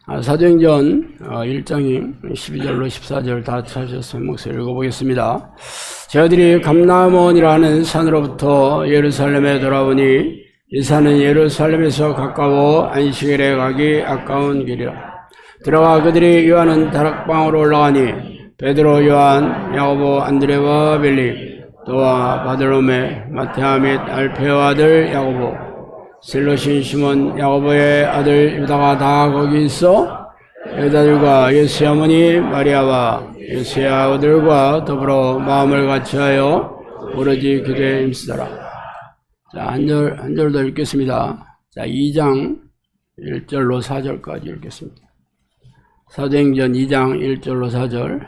사도행전 1장 12절로 14절 다 찾으셨으면 목소리 읽어보겠습니다. 저희들이 감람원이라는 산으로부터 예루살렘에 돌아오니 이 산은 예루살렘에서 가까워 안식일에 가기 아까운 길이라. 들어가 그들이 요한은 다락방으로 올라가니 베드로, 요한, 야고보, 안드레와 빌립, 또와 바들로메, 마테아 및 알페오 아들 야고보, 셀로신 시몬, 야고보의 아들 유다가 다 거기 있어 여자들과 예수의 어머니 마리아와 예수의 아들과 더불어 마음을 같이하여 오로지 기도에 힘쓰더라. 자, 한 절 더 읽겠습니다. 자, 2장 1절로 4절까지 읽겠습니다. 사도행전 2장 1절로 4절.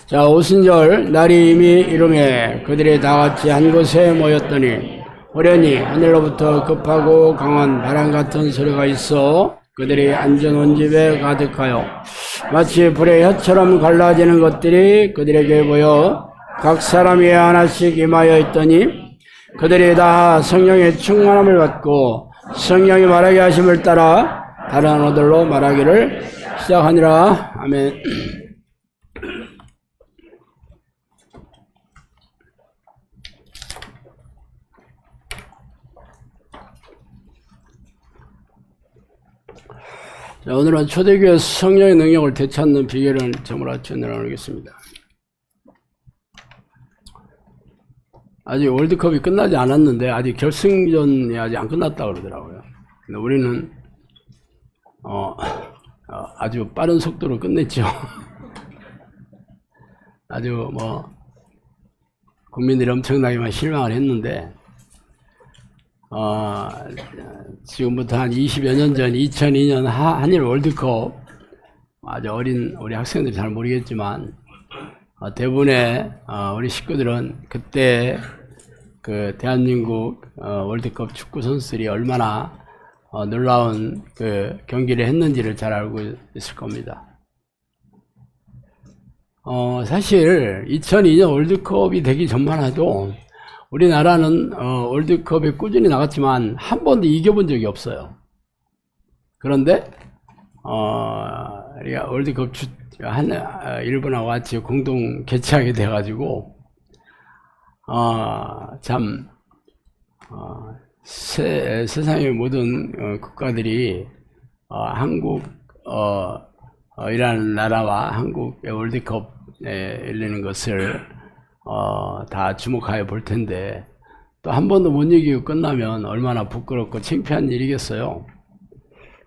자, 오순절 날이 이미 이르매 그들이 다 같이 한 곳에 모였더니 호련히 하늘로부터 급하고 강한 바람 같은 소리가 있어 그들이 앉아놓은 집에 가득하여 마치 불의 혀처럼 갈라지는 것들이 그들에게 보여 각 사람이 하나씩 임하여 있더니 그들이 다 성령의 충만함을 받고 성령이 말하게 하심을 따라 다른 언어들로 말하기를 시작하니라. 아멘. 자, 오늘은 초대교회 성령의 능력을 되찾는 비결을 저물어 나누겠습니다. 아직 월드컵이 끝나지 않았는데 아직 결승전이 아직 안 끝났다고 그러더라고요. 근데 우리는 아주 빠른 속도로 끝냈죠. 아주 국민들이 엄청나게 실망을 했는데 지금부터 한 20여 년 전 2002년 한일 월드컵, 아주 어린 우리 학생들이 잘 모르겠지만 대부분의 우리 식구들은 그때 그 대한민국 월드컵 축구 선수들이 얼마나 놀라운 그 경기를 했는지를 잘 알고 있을 겁니다. 사실 2002년 월드컵이 되기 전만 해도 우리나라는 월드컵에 꾸준히 나갔지만 한 번도 이겨본 적이 없어요. 그런데 우리가 월드컵 일본하고 같이 공동 개최하게 돼가지고 참 세상의 모든 국가들이 한국이라는 나라와 한국의 월드컵에 열리는 것을 다 주목하여 볼 텐데 또 한 번도 못 이기고 끝나면 얼마나 부끄럽고 창피한 일이겠어요.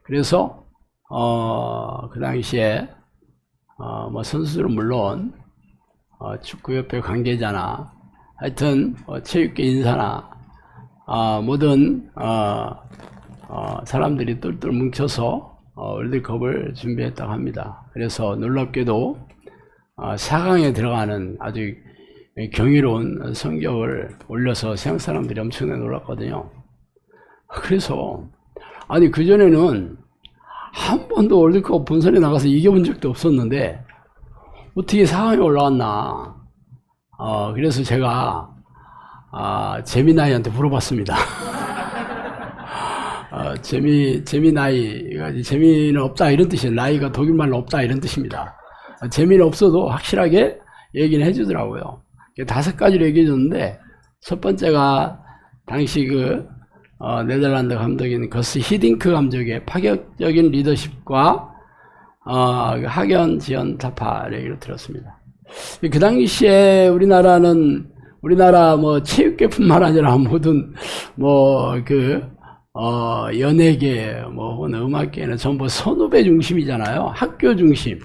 그래서 그 당시에 선수들은 물론 축구협회 관계자나 하여튼 체육계 인사나 모든 사람들이 똘똘 뭉쳐서 월드컵을 준비했다고 합니다. 그래서 놀랍게도 4강에 들어가는 아주 경이로운 성적을 올려서 세상 사람들이 엄청나게 놀랐거든요. 그래서 아니 그전에는 한 번도 월드컵 본선에 나가서 이겨본 적도 없었는데 어떻게 4강에 올라왔나. 그래서 제가 재미나이한테 물어봤습니다. 재미나이, 재미는 없다 이런 뜻이에요. 나이가 독일말로 없다 이런 뜻입니다. 재미는 없어도 확실하게 얘기는 해주더라고요. 5가지로 얘기해 줬는데 첫 번째가 당시 네덜란드 감독인 거스 히딩크 감독의 파격적인 리더십과 학연 지원 타파 얘기를 들었습니다. 그 당시에 우리나라 체육계뿐만 아니라 모든 연예계 음악계는 전부 선후배 중심이잖아요. 학교 중심.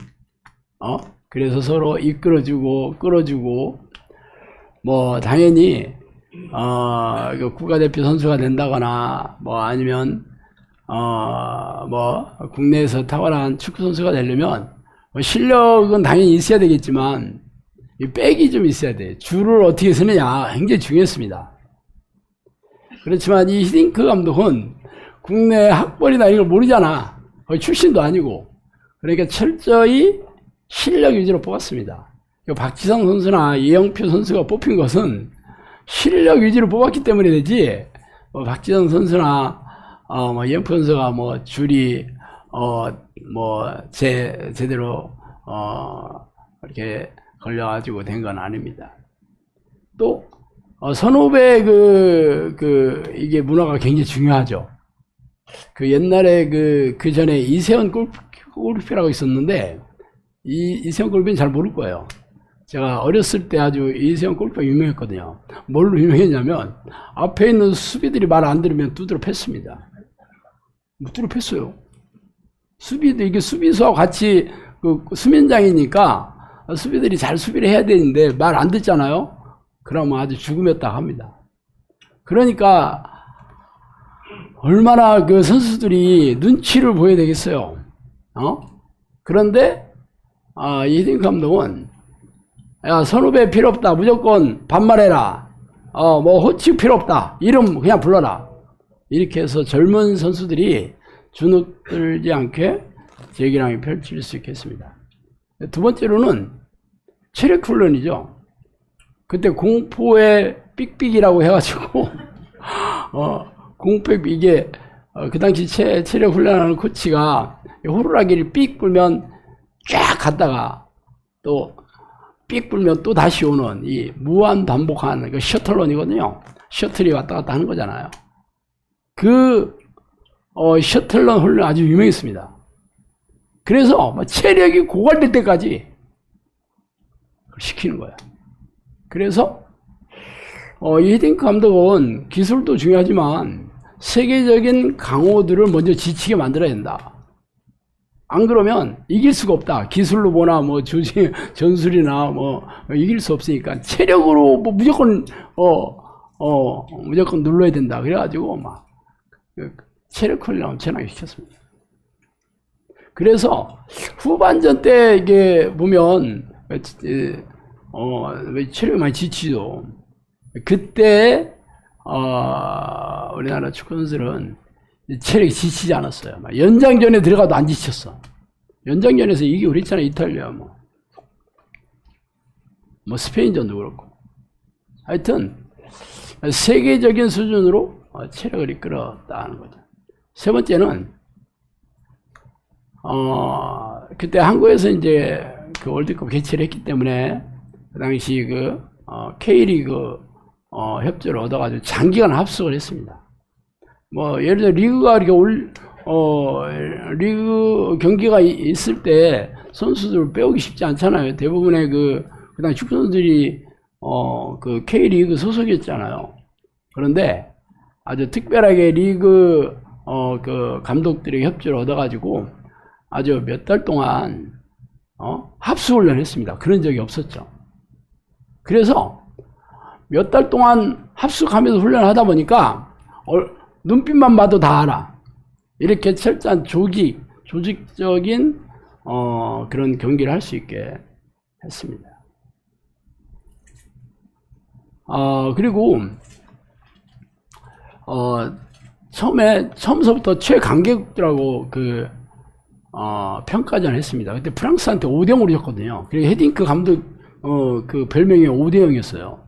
그래서 서로 이끌어주고 끌어주고 당연히 국가대표 선수가 된다거나 아니면 국내에서 탁월한 축구 선수가 되려면 실력은 당연히 있어야 되겠지만 이 백이 좀 있어야 돼. 줄을 어떻게 서느냐 굉장히 중요했습니다. 그렇지만 이 히딩크 감독은 국내 학벌이나 이걸 모르잖아. 거의 출신도 아니고. 그러니까 철저히 실력 위주로 뽑았습니다. 박지성 선수나 이영표 선수가 뽑힌 것은 실력 위주로 뽑았기 때문에 되지, 박지성 선수나 이영표 선수가 줄이 제대로, 이렇게 걸려가지고 된 건 아닙니다. 또, 선후배 이게 문화가 굉장히 중요하죠. 옛날에 그 전에 이세원 골프라고 있었는데, 이세원 골프는 잘 모를 거예요. 제가 어렸을 때 아주 이세원 골프가 유명했거든요. 뭘로 유명했냐면, 앞에 있는 수비들이 말 안 들으면 두드려 팼습니다. 두드려 팼어요. 이게 수비수하고 같이 수면장이니까 수비들이 잘 수비를 해야 되는데 말 안 듣잖아요? 그러면 아주 죽음이었다 합니다. 그러니까, 얼마나 선수들이 눈치를 보여야 되겠어요. 그런데, 이딩 감독은, 야, 선후배 필요 없다. 무조건 반말해라. 호칭 필요 없다. 이름 그냥 불러라. 이렇게 해서 젊은 선수들이 주눅들지 않게 재기량이 펼칠 수 있겠습니다. 두 번째로는 체력 훈련이죠. 그때 공포의 삑삑이라고 해가지고, 공포의 이게, 그 당시 체력 훈련하는 코치가 호루라기를 삑 불면 쫙 갔다가 또 삑 불면 또 다시 오는 이 무한 반복하는 셔틀런이거든요. 셔틀이 왔다 갔다 하는 거잖아요. 셔틀런 훈련 아주 유명했습니다. 그래서 체력이 고갈될 때까지 시키는 거예요. 그래서 이딩 감독은 기술도 중요하지만 세계적인 강호들을 먼저 지치게 만들어야 된다. 안 그러면 이길 수가 없다. 기술로 보나 전술이나 이길 수 없으니까 체력으로 무조건 무조건 눌러야 된다. 그래가지고 체력 훈련 엄청나게 시켰습니다. 그래서 후반전 때 이게 보면 체력이 많이 지치죠. 그때 우리나라 축구 선수들은 체력이 지치지 않았어요. 연장전에 들어가도 안 지쳤어. 연장전에서 이기고 그랬잖아요. 이탈리아 스페인전도 그렇고. 하여튼 세계적인 수준으로 체력을 이끌었다는 거죠. 세 번째는 그때 한국에서 이제 월드컵 개최를 했기 때문에 그 당시 K리그 협조를 얻어가지고 장기간 합숙을 했습니다. 예를 들어 리그가 이렇게 리그 경기가 있을 때 선수들을 빼오기 쉽지 않잖아요. 대부분의 그 당시 축구 선수들이 K리그 소속이었잖아요. 그런데 아주 특별하게 리그 감독들의 협조를 얻어가지고 아주 몇 달 동안 합숙훈련을 했습니다. 그런 적이 없었죠. 그래서 몇 달 동안 합숙하면서 훈련을 하다 보니까 눈빛만 봐도 다 알아. 이렇게 철저한 조직적인 그런 경기를 할 수 있게 했습니다. 그리고 처음서부터 최강대국들하고 평가전을 했습니다. 그때 프랑스한테 5대0으로 졌거든요. 그리고 헤딩크 감독 별명이 5대0이었어요.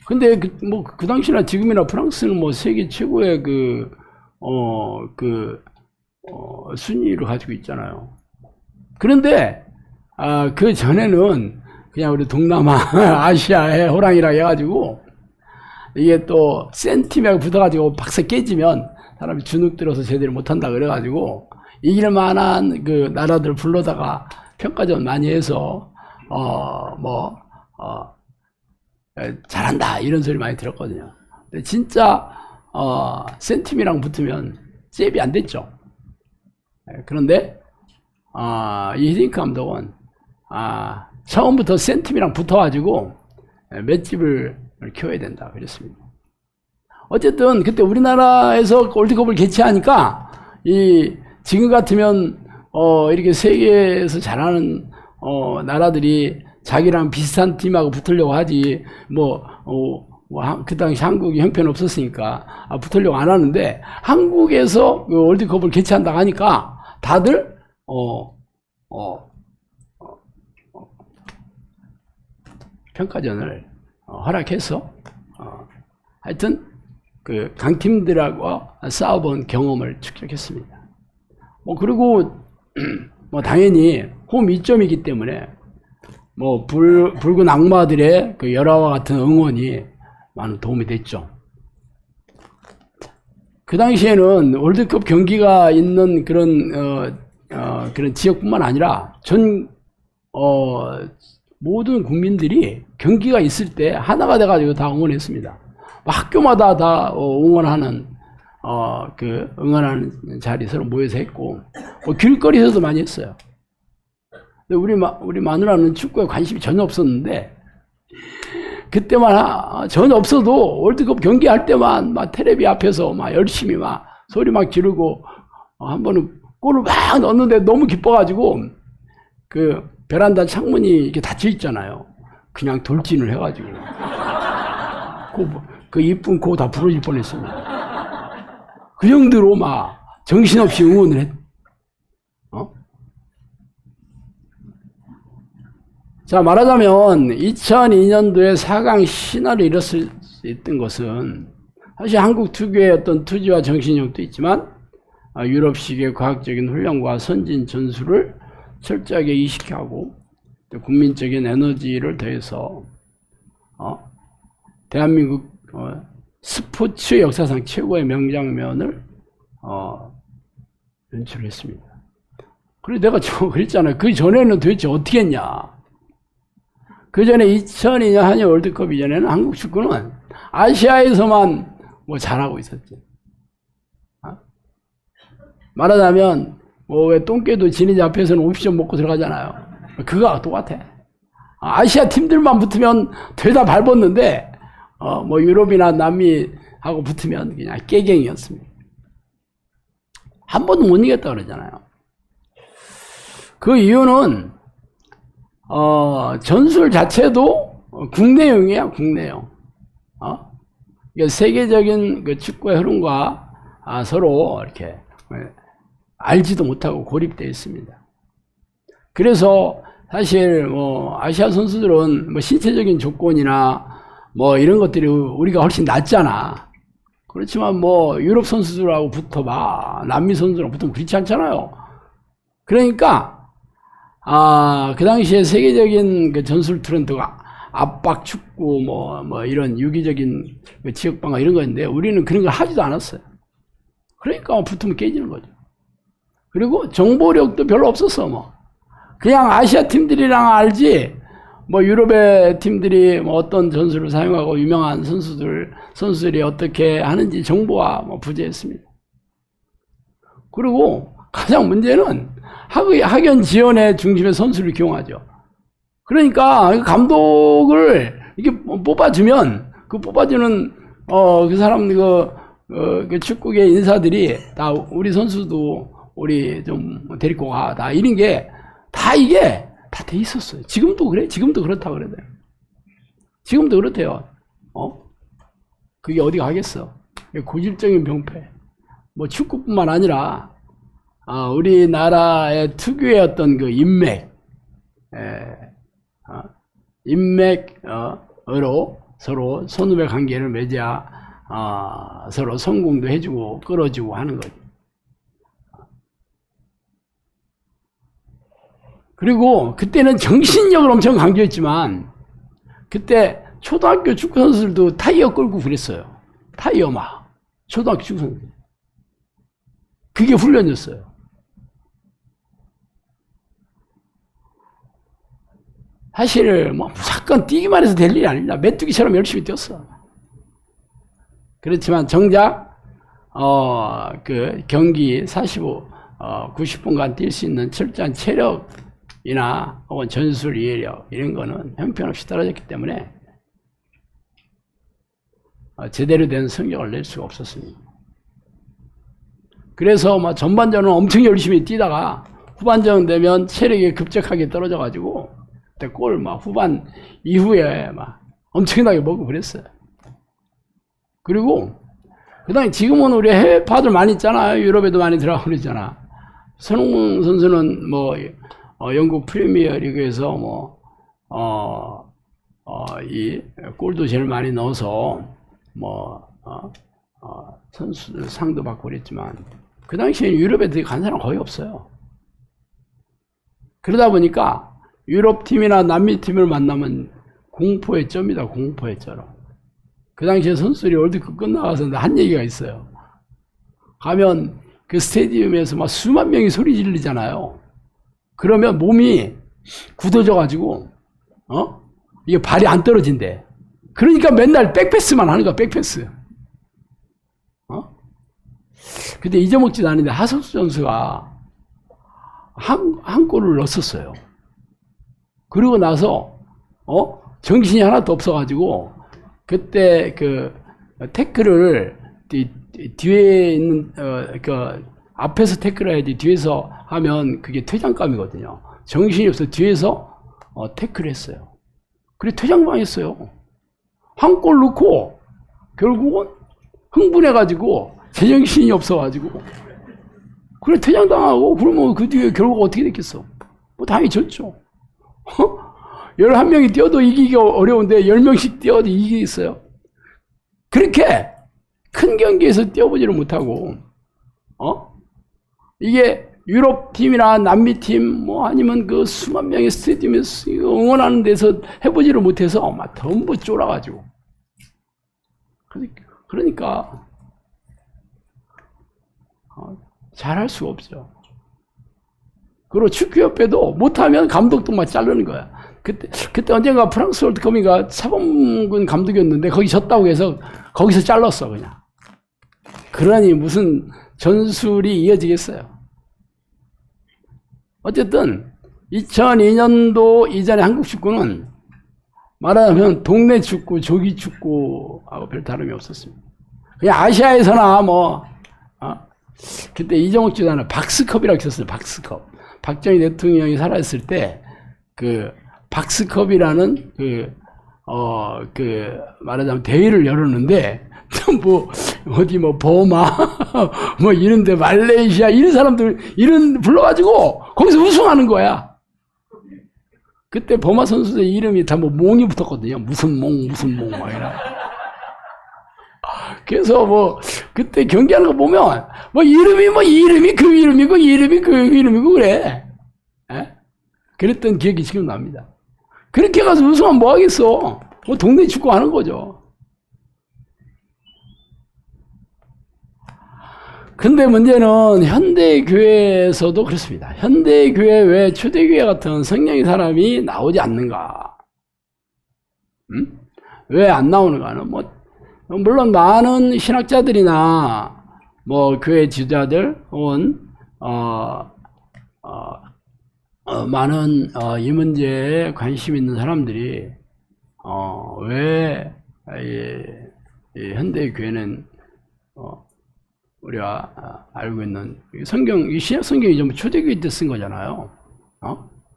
근데 그 당시나 지금이나 프랑스는 세계 최고의 순위를 가지고 있잖아요. 그런데 그 전에는 그냥 우리 동남아 아시아의 호랑이라 해가지고 이게 또 센티미가 붙어가지고 박사 깨지면 사람이 주눅 들어서 제대로 못한다 그래가지고 이길 만한 나라들 불러다가 평가전 많이 해서 잘한다 이런 소리 많이 들었거든요. 근데 진짜 센팀이랑 붙으면 잽이 안 됐죠. 그런데 이 헤딩크 감독은 처음부터 센팀이랑 붙어가지고 맷집을 키워야 된다 그랬습니다. 어쨌든 그때 우리나라에서 월드컵을 개최하니까 지금 같으면 이렇게 세계에서 잘하는 나라들이 자기랑 비슷한 팀하고 붙으려고 하지 그 당시 한국이 형편 없었으니까 붙으려고 안 하는데 한국에서 월드컵을 개최한다고 하니까 다들 평가전을 허락해서 하여튼 강팀들하고 싸워본 경험을 축적했습니다. 뭐 그리고 뭐 당연히 홈 2점이기 때문에 뭐 붉은 악마들의 그 열화와 같은 응원이 많은 도움이 됐죠. 그 당시에는 월드컵 경기가 있는 그런 그런 지역뿐만 아니라 모든 국민들이 경기가 있을 때 하나가 돼가지고 다 응원했습니다. 학교마다 다 응원하는 응원하는 자리 서로 모여서 했고, 뭐 길거리에서도 많이 했어요. 근데 우리 마누라는 축구에 관심이 전혀 없었는데, 그때만 전혀 없어도 월드컵 경기할 때만 막 텔레비 앞에서 막 열심히 막 소리 막 지르고, 한 번은 골을 막 넣었는데 너무 기뻐가지고 그 베란다 창문이 이렇게 닫혀 있잖아요. 그냥 돌진을 해가지고 그 이쁜 코 다 부러질 뻔했습니다. 그 정도로 막 정신없이 응원을 했. 자, 말하자면 2002년도에 4강 신화를 이뤘을 수 있던 것은 사실 한국 특유의 어떤 투지와 정신력도 있지만 유럽식의 과학적인 훈련과 선진 전술을 철저하게 이식하고 국민적인 에너지를 더해서 대한민국 스포츠 역사상 최고의 명장면을 연출했습니다. 그리고 내가 그랬잖아요. 그 전에는 도대체 어떻게 했냐. 그 전에 2002년 한일 월드컵 이전에는 한국 축구는 아시아에서만 뭐 잘하고 있었지. 말하자면 뭐 왜 똥개도 지니지 앞에서는 옵션 먹고 들어가잖아요. 그거와 똑같아. 아시아 팀들만 붙으면 되다 밟았는데 뭐 유럽이나 남미하고 붙으면 그냥 깨갱이었습니다. 한 번도 못 이겼다 그러잖아요. 그 이유는 전술 자체도 국내용이야, 국내용. 세계적인 그 축구의 흐름과 서로 이렇게 알지도 못하고 고립되어 있습니다. 그래서 사실 뭐 아시아 선수들은 뭐 신체적인 조건이나 뭐 이런 것들이 우리가 훨씬 낫잖아. 그렇지만 뭐 유럽 선수들하고 붙어봐, 남미 선수들하고 붙으면 그렇지 않잖아요. 그러니까 그 당시에 세계적인 그 전술 트렌드가 압박 축구, 뭐 이런 유기적인 지역방어 이런 거였는데 우리는 그런 걸 하지도 않았어요. 그러니까 붙으면 깨지는 거죠. 그리고 정보력도 별로 없었어, 뭐. 그냥 아시아 팀들이랑 알지, 뭐 유럽의 팀들이 뭐 어떤 전술을 사용하고 유명한 선수들이 어떻게 하는지 정보가 뭐 부재했습니다. 그리고 가장 문제는 학연 지원의 중심의 선수를 기용하죠. 그러니까 감독을 이렇게 뽑아주면 그 뽑아주는 그 사람 그 축구계 인사들이 다 우리 선수도 우리 좀 데리고 가, 다 이런 게 다 이게 다 돼 있었어요. 지금도 그래? 지금도 그렇다고 그래요. 지금도 그렇대요. 그게 어디 가겠어? 고질적인 병폐. 뭐 축구뿐만 아니라 우리나라의 특유의 어떤 그 인맥으로 서로 선후배 관계를 맺어야 서로 성공도 해주고 끌어주고 하는 거죠. 그리고 그때는 정신력을 엄청 강조했지만 그때 초등학교 축구 선수들도 타이어 끌고 그랬어요. 타이어 막 초등학교 축구 선수. 그게 훈련이었어요. 사실 뭐 무조건 뛰기만 해서 될 일이 아닙니다. 메뚜기처럼 열심히 뛰었어. 그렇지만 정작 그 경기 90분간 뛸 수 있는 철저한 체력이나 혹은 전술 이해력 이런 거는 형편없이 떨어졌기 때문에 제대로 된 성적을 낼 수가 없었습니다. 그래서 막 전반전은 엄청 열심히 뛰다가 후반전 되면 체력이 급격하게 떨어져가지고 골 막 후반 이후에 막 엄청나게 먹고 그랬어요. 그리고 그다음에 지금은 우리 해외파들 많이 있잖아요. 유럽에도 많이 들어가고 그러잖아. 손흥민 선수는 뭐 영국 프리미어 리그에서 이 골도 제일 많이 넣어서 선수 상도 받고 그랬지만 그 당시에 유럽에 간 사람 거의 없어요. 그러다 보니까 유럽 팀이나 남미 팀을 만나면 공포의 점이다, 공포의 점. 그 당시에 선수들이 월드컵 끝나가서 한 얘기가 있어요. 가면 그 스테디움에서 막 수만 명이 소리 지르잖아요. 그러면 몸이 굳어져가지고, 이게 발이 안 떨어진대. 그러니까 맨날 백패스만 하는 거야, 백패스. 근데 잊어먹지도 않은데 하석수 선수가 한 골을 넣었어요. 그러고 나서, 정신이 하나도 없어가지고, 그때 그 태클을 뒤에 있는, 앞에서 태클을 해야지 뒤에서 하면 그게 퇴장감이거든요. 정신이 없어 뒤에서 태클을 했어요. 그래 퇴장당했어요. 한 골 넣고 결국은 흥분해가지고 제정신이 없어가지고 그래 퇴장당하고 그러면 그 뒤에 결과가 어떻게 됐겠어? 뭐 당연히 졌죠. 11명이 뛰어도 이기기 어려운데 10명씩 뛰어도 이기겠어요. 그렇게 큰 경기에서 뛰어보지를 못하고 이게 유럽 팀이나 남미 팀 뭐 아니면 그 수만 명의 스테디움에서 응원하는 데서 해보지를 못해서 막 전부 쫄아가지고 그러니까 잘할 수가 없죠. 그리고 축구협회도 못하면 감독도 막 자르는 거야. 그때 언젠가 프랑스 월드컵인가 차범근 감독이었는데 거기 졌다고 해서 거기서 잘랐어 그냥. 그러니 무슨 전술이 이어지겠어요. 어쨌든 2002년도 이전에 한국 축구는 말하자면 동네 축구, 조기 축구하고 별 다름이 없었습니다. 그냥 아시아에서나 그때 이정욱 지사는 박스컵이라고 했었어요. 박스컵. 박정희 대통령이 살아있을 때 그 박스컵이라는 말하자면 대회를 열었는데 어디 버마 이런데 말레이시아 이런 사람들 이런 불러가지고 거기서 우승하는 거야. 그때 버마 선수들 이름이 다 몽이 붙었거든요. 무슨 몽 막 이래. 그래서 그때 경기하는 거 보면 이름이 그 이름이고 이름이 그 이름이고 그래. 에? 그랬던 기억이 지금 납니다. 그렇게 가서 우승하면 뭐 하겠어? 동네 축구 하는 거죠. 근데 문제는 현대교회에서도 그렇습니다. 현대교회 왜 초대교회 같은 성령의 사람이 나오지 않는가? 왜 안 나오는가는 물론 많은 신학자들이나 교회 지도자들 혹은 많은 이 문제에 관심 있는 사람들이 왜 이 현대교회는 우리가 알고 있는 신약 성경이 전부 초대교회 때 쓴 거잖아요.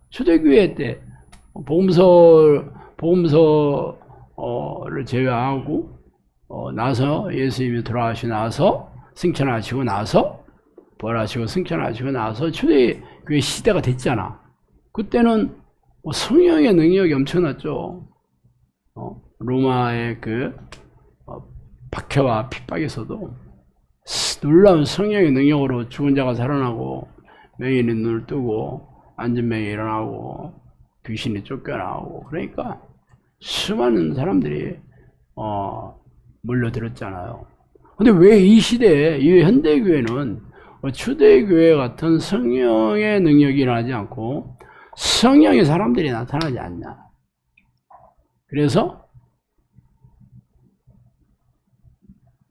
초대교회 때 복음서를 제외하고 나서 예수님이 돌아가시고 나서 승천하시고 나서 부활하시고 승천하시고 나서 초대교회 시대가 됐잖아. 그때는 성령의 능력이 엄청났죠. 로마의 박해와 핍박에서도 놀라운 성령의 능력으로 죽은 자가 살아나고 맹인이 눈을 뜨고 앉은 맹이 일어나고 귀신이 쫓겨나고 그러니까 수많은 사람들이 몰려들었잖아요. 근데 왜 이 시대에 이 현대교회는 초대교회 같은 성령의 능력이 일어나지 않고 성령의 사람들이 나타나지 않냐? 그래서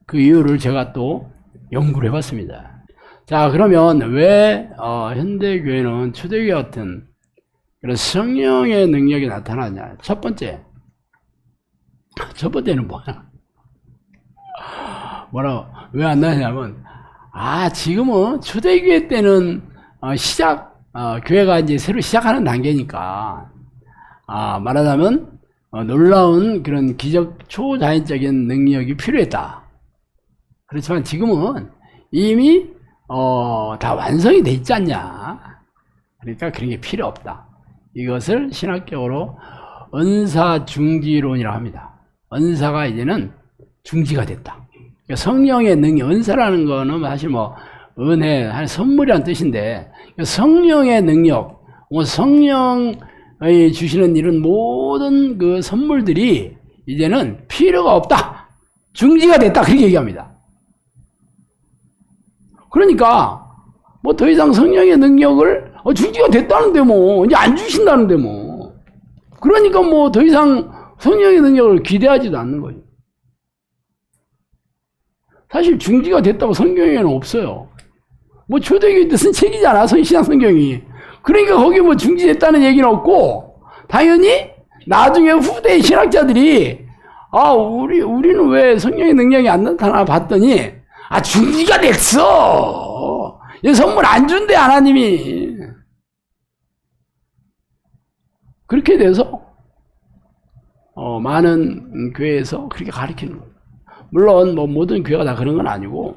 그 이유를 제가 또 연구를 해봤습니다. 자, 그러면 왜 현대교회는 초대교회 같은 그런 성령의 능력이 나타나냐? 첫 번째는 뭐야? 왜 안 나냐면 지금은 초대교회 때는 교회가 이제 새로 시작하는 단계니까 말하자면 놀라운 그런 기적 초자연적인 능력이 필요했다. 그렇지만 지금은 이미 다 완성이 돼 있지 않냐. 그러니까 그런 게 필요 없다. 이것을 신학적으로 은사 중지론이라고 합니다. 은사가 이제는 중지가 됐다. 그러니까 성령의 능력, 은사라는 거는 사실 은혜, 선물이란 뜻인데, 성령의 능력, 성령이 주시는 이런 모든 그 선물들이 이제는 필요가 없다. 중지가 됐다. 그렇게 얘기합니다. 그러니까, 뭐 더 이상 성령의 능력을, 중지가 됐다는데 뭐, 이제 안 주신다는데 뭐. 그러니까 뭐 더 이상 성령의 능력을 기대하지도 않는 거죠. 사실 중지가 됐다고 성경에는 없어요. 뭐 초대교회 때 쓴 책이잖아, 신약 성경이. 그러니까 거기 뭐 중지됐다는 얘기는 없고, 당연히 나중에 후대 신학자들이 우리는 왜 성령의 능력이 안 나타나 봤더니 중지가 됐어. 이 선물 안 준대 하나님이. 그렇게 돼서 많은 교회에서 그렇게 가르치는 거예요. 물론 뭐 모든 교회가 다 그런 건 아니고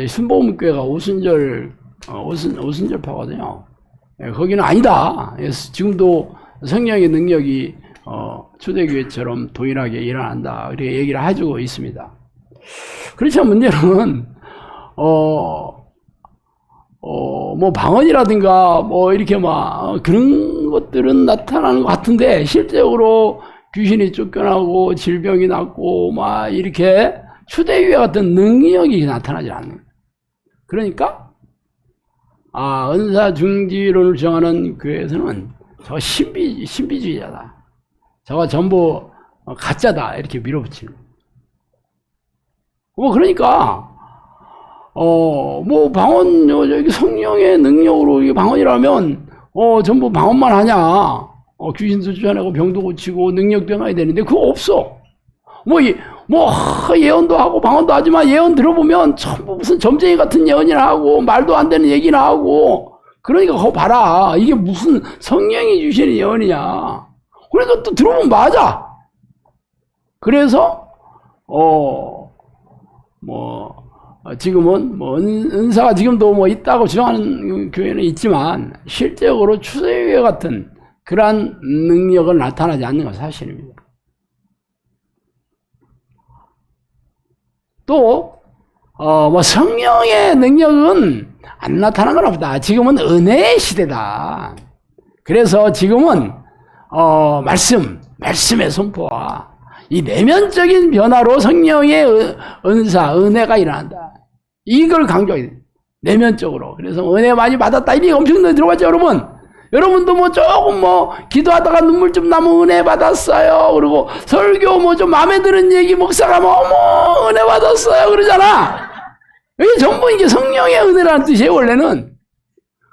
순복음교회가 오순절파거든요. 거기는 아니다. 지금도 성령의 능력이 초대교회처럼 동일하게 일어난다. 이렇게 얘기를 해주고 있습니다. 그렇지만 문제는 뭐 방언이라든가 뭐 이렇게 막 그런 것들은 나타나는 것 같은데 실제적으로 귀신이 쫓겨나고 질병이 낫고 막 이렇게 초대교회 같은 능력이 나타나지 않는 거예요. 그러니까 은사 중지론을 주장하는 교회에서는 저거 신비주의자다. 저거 전부 가짜다. 이렇게 밀어붙이는 거예요. 뭐 그러니까 뭐 방언 여기 성령의 능력으로 이게 방언이라면 전부 방언만 하냐? 귀신도 쫓아내고 병도 고치고 능력 변화야 되는데 그거 없어. 뭐 예언도 하고 방언도 하지만 예언 들어보면 전부 무슨 점쟁이 같은 예언이나 하고 말도 안 되는 얘기나 하고. 그러니까 그거 봐라. 이게 무슨 성령이 주시는 예언이냐? 그래서 또 들어보면 맞아. 그래서 지금은 뭐 은사가 지금도 뭐 있다고 주장하는 교회는 있지만 실제적으로 초대교회 같은 그러한 능력은 나타나지 않는 건 사실입니다. 또 뭐 성령의 능력은 안 나타나는 건 없다. 지금은 은혜의 시대다. 그래서 지금은 말씀의 선포와 이 내면적인 변화로 성령의 은사, 은혜가 일어난다. 이걸 강조해야 돼요. 내면적으로. 그래서 은혜 많이 받았다. 이게 엄청나게 들어봤죠, 여러분? 여러분도 뭐 조금 기도하다가 눈물 좀 나면 은혜 받았어요. 그리고 설교 뭐 좀 마음에 드는 얘기 목사가 어머, 은혜 받았어요. 그러잖아. 이게 전부 이게 성령의 은혜라는 뜻이에요, 원래는.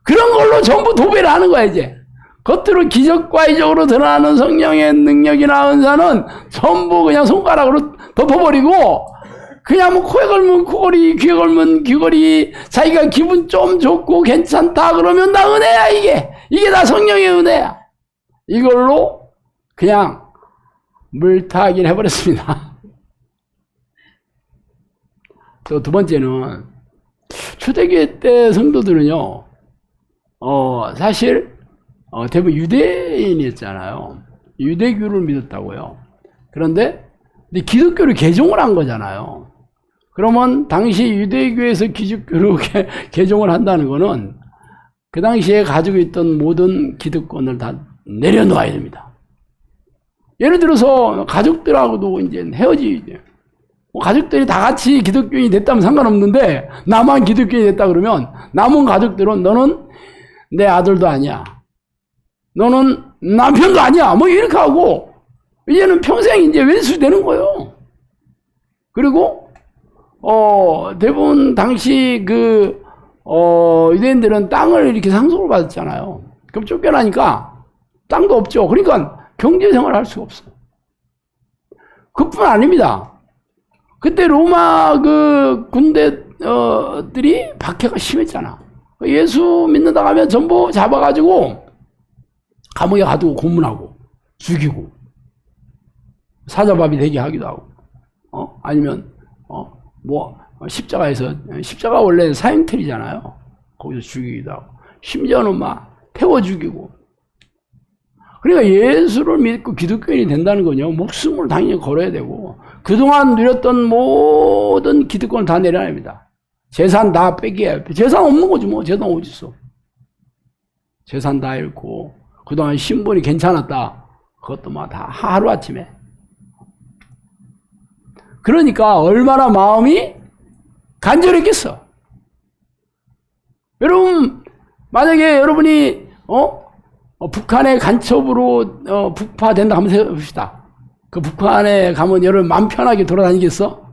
그런 걸로 전부 도배를 하는 거야, 이제. 겉으로 기적과이적으로 드러나는 성령의 능력이나 은사는 전부 그냥 손가락으로 덮어버리고, 그냥 뭐 코에 걸면 코걸이, 귀에 걸면 귀걸이, 자기가 기분 좀 좋고 괜찮다 그러면 나 은혜야, 이게 다 성령의 은혜야. 이걸로 그냥 물타기를 해버렸습니다. 또 두 번째는 초대교회 때 성도들은요, 사실 대부분 유대인이었잖아요. 유대교를 믿었다고요. 그런데 기독교를 개종을 한 거잖아요. 그러면 당시 유대교에서 기독교를 개종을 한다는 거는 그 당시에 가지고 있던 모든 기득권을 다 내려놓아야 됩니다. 예를 들어서 가족들하고도 이제 헤어지죠. 가족들이 다 같이 기독교인이 됐다면 상관없는데 나만 기독교인이 됐다 그러면 남은 가족들은 너는 내 아들도 아니야. 너는 남편도 아니야. 뭐 이렇게 하고 이제는 평생 이제 왼수 되는 거예요. 그리고 대부분 당시 유대인들은 땅을 이렇게 상속을 받았잖아요. 그럼 쫓겨나니까 땅도 없죠. 그러니까 경제생활을 할 수가 없어요. 그뿐 아닙니다. 그때 로마 군대들이 박해가 심했잖아. 예수 믿는다 하면 전부 잡아가지고 감옥에 가두고 고문하고 죽이고 사자밥이 되게 하기도 하고 아니면 십자가 원래 사형틀이잖아요. 거기서 죽이기도 하고 심지어는 막 태워 죽이고. 그러니까 예수를 믿고 기독교인이 된다는 건요, 목숨을 당연히 걸어야 되고 그동안 누렸던 모든 기득권을 다 내려야 합니다. 재산 다 뺏기야. 재산 없는 거지 뭐. 재산 어딨어. 재산 다 잃고 그동안 신분이 괜찮았다. 그것도 막 다 하루아침에. 그러니까 얼마나 마음이 간절했겠어. 여러분 만약에 여러분이 북한의 간첩으로 북파된다 한번 해봅시다. 그 북한에 가면 여러분 마음 편하게 돌아다니겠어?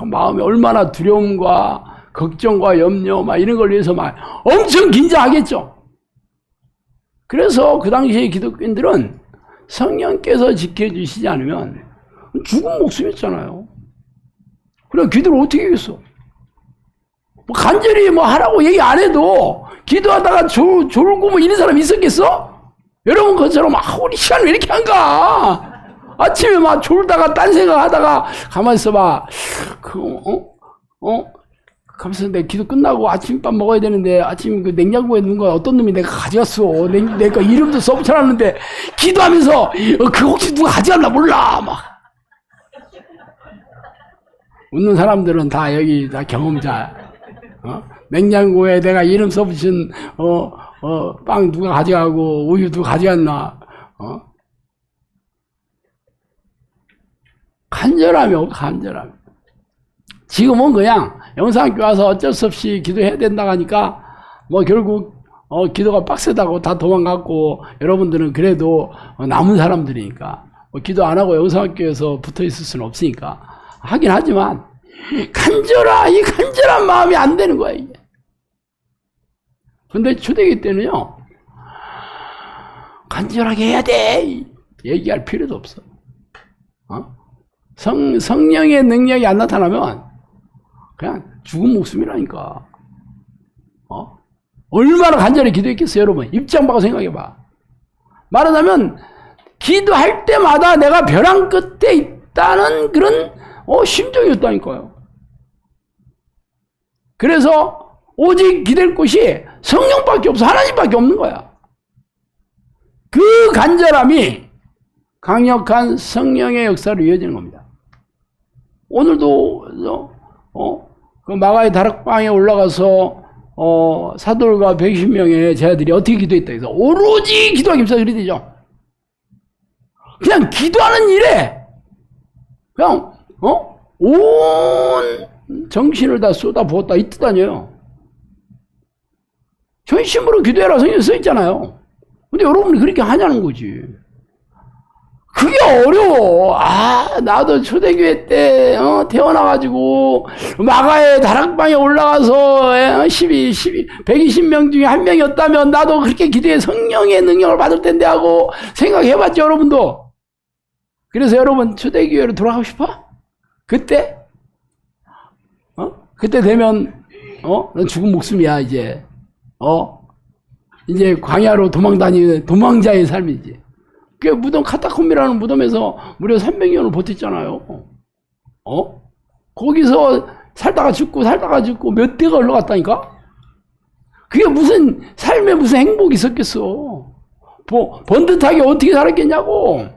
마음이 얼마나 두려움과 걱정과 염려 막 이런 걸 위해서 막 엄청 긴장하겠죠. 그래서 그 당시에 기독교인들은 성령께서 지켜주시지 않으면 죽은 목숨이었잖아요. 그래 기도를 어떻게 하겠어? 뭐 간절히 뭐 하라고 얘기 안 해도 기도하다가 졸고 뭐 이런 사람 있었겠어? 여러분 그처럼 우리 시간 왜 이렇게 한가? 아침에 막 졸다가 딴 생각하다가 가만히 있어봐. 가만있어. 내 기도 끝나고 아침밥 먹어야 되는데 아침 그 냉장고에 넣은 거 어떤 놈이 내가 가져갔어. 내가 이름도 써붙여놨는데 기도하면서 그거 혹시 누가 가져갔나 몰라. 막 웃는 사람들은 다 여기 다 경험자. 냉장고에 내가 이름 써붙인 빵 누가 가져가고 우유 누가 가져갔나. 간절함이. 지금은 그냥 영상학교 와서 어쩔 수 없이 기도해야 된다고 하니까 뭐 결국 기도가 빡세다고 다 도망갔고 여러분들은 그래도 남은 사람들이니까 기도 안 하고 영상학교에서 붙어 있을 수는 없으니까 하긴 하지만 이 간절한 마음이 안 되는 거야 이게. 근데 초대기 때는요 간절하게 해야 돼 얘기할 필요도 없어. 성령의 능력이 안 나타나면 그냥 죽은 목숨이라니까. 얼마나 간절히 기도했겠어요 여러분. 입장 바꿔 생각해봐. 말하자면 기도할 때마다 내가 벼랑 끝에 있다는 그런 심정이었다니까요. 그래서 오직 기댈 곳이 성령밖에 없어. 하나님밖에 없는 거야. 그 간절함이 강력한 성령의 역사로 이어지는 겁니다. 오늘도 그 마가의 다락방에 올라가서 사도들과 120명의 제자들이 어떻게 기도했다 해서 오로지 기도하기 힘써 그리 되죠. 그냥 기도하는 일에 그냥 온 정신을 다 쏟아 부었다 이 뜻 아니에요. 전심으로 기도해라 성경에 써 있잖아요. 근데 여러분이 그렇게 하냐는 거지. 그게 어려워. 나도 초대교회 때 태어나가지고 마가의 다락방에 올라가서 120명 중에 한 명이었다면 나도 그렇게 기도해 성령의 능력을 받을 텐데 하고 생각해봤죠 여러분도. 그래서 여러분 초대교회로 돌아가고 싶어? 그때? 그때 되면 넌 죽은 목숨이야 이제. 이제 광야로 도망다니는 도망자의 삶이지. 그 무덤 카타콤이라는 무덤에서 무려 300년을 버텼잖아요. 거기서 살다가 죽고 몇 대가 올라갔다니까? 그게 무슨 삶에 무슨 행복이 있었겠어. 번듯하게 어떻게 살았겠냐고.